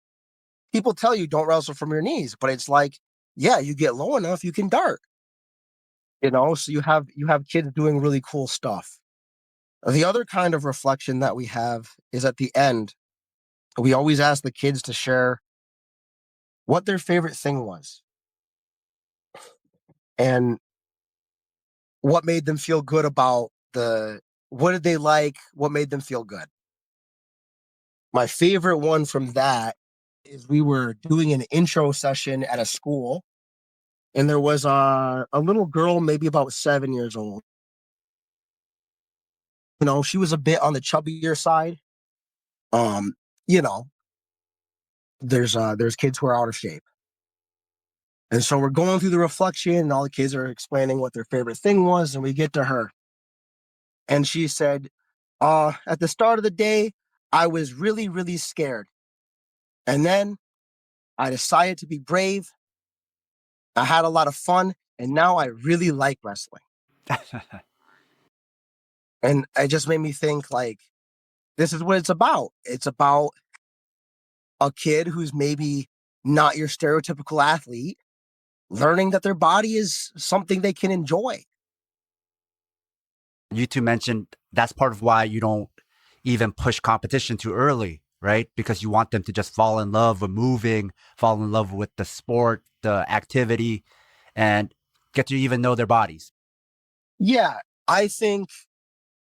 C: People tell you don't wrestle from your knees, but it's like, yeah, you get low enough, you can dart. So you have kids doing really cool stuff. The other kind of reflection that we have is at the end. We always ask the kids to share what their favorite thing was and what made them feel good about what did they like, what made them feel good. My favorite one from that is we were doing an intro session at a school, and there was a little girl, maybe about 7 years old. She was a bit on the chubbier side. Um, you know, there's kids who are out of shape. And so we're going through the reflection, and all the kids are explaining what their favorite thing was, and we get to her. And she said, at the start of the day, I was really, really scared. And then I decided to be brave. I had a lot of fun, and now I really like wrestling. And it just made me think, like, this is what it's about. It's about a kid who's maybe not your stereotypical athlete learning that their body is something they can enjoy.
A: You two mentioned that's part of why you don't even push competition too early, right? Because you want them to just fall in love with moving, fall in love with the sport, the activity, and get to even know their bodies.
C: Yeah, I think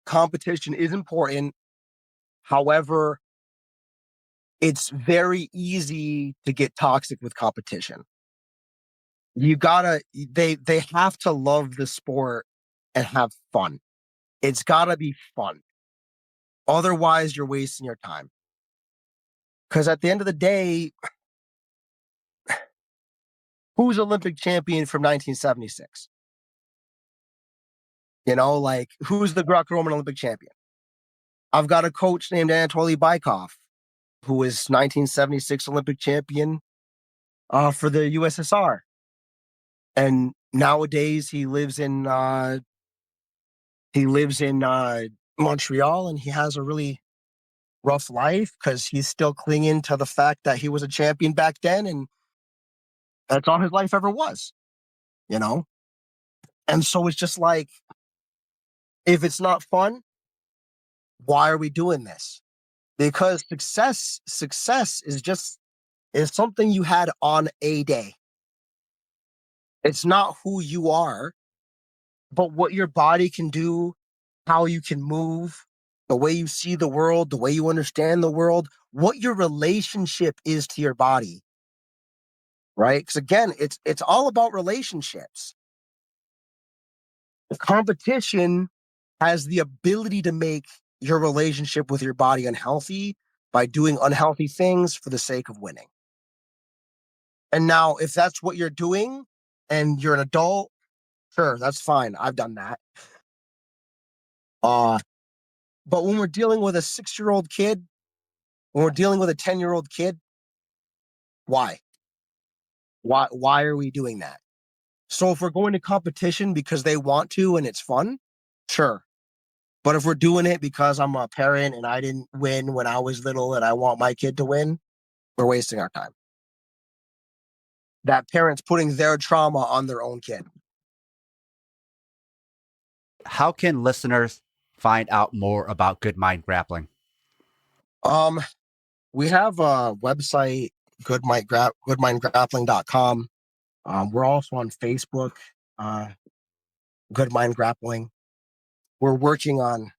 C: competition is important. However, it's very easy to get toxic with competition. They have to love the sport and have fun. It's gotta be fun. Otherwise, you're wasting your time. Because at the end of the day, who's Olympic champion from 1976? Like, who's the Greco-Roman Olympic champion? I've got a coach named Anatoly Bykov, who is 1976 Olympic champion for the USSR. And nowadays he lives in Montreal, and he has a really rough life because he's still clinging to the fact that he was a champion back then, and that's all his life ever was, you know? And so it's just like, if it's not fun, why are we doing this? Because success is something you had on a day. It's not who you are, but what your body can do, how you can move, the way you see the world, the way you understand the world, what your relationship is to your body. Right? Because again, it's all about relationships. The competition has the ability to make your relationship with your body unhealthy by doing unhealthy things for the sake of winning. And now, if that's what you're doing and you're an adult, sure, that's fine. I've done that. But when we're dealing with a 6-year-old kid, when we're dealing with a 10-year-old kid, why? Why are we doing that? So if we're going to competition because they want to and it's fun, sure. But if we're doing it because I'm a parent and I didn't win when I was little and I want my kid to win, we're wasting our time. That parent's putting their trauma on their own kid.
A: How can listeners find out more about Good Mind Grappling?
C: We have a website, goodmindgrappling.com. We're also on Facebook, Good Mind Grappling. We're working on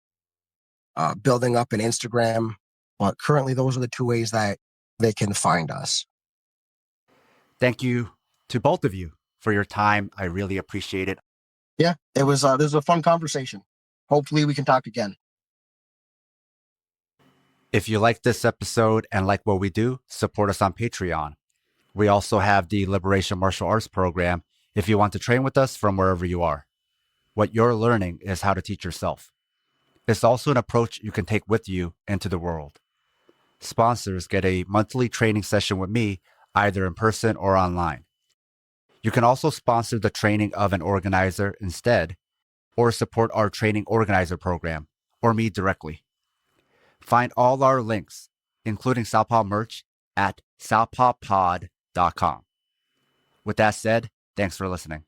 C: building up an Instagram, but currently those are the two ways that they can find us.
A: Thank you to both of you for your time. I really appreciate it.
C: Yeah, this was a fun conversation. Hopefully we can talk again.
A: If you like this episode and like what we do, support us on Patreon. We also have the Liberation Martial Arts program if you want to train with us from wherever you are. What you're learning is how to teach yourself. It's also an approach you can take with you into the world. Sponsors get a monthly training session with me, either in person or online. You can also sponsor the training of an organizer instead, or support our training organizer program, or me directly. Find all our links, including Southpaw merch, at southpawpod.com. With that said, thanks for listening.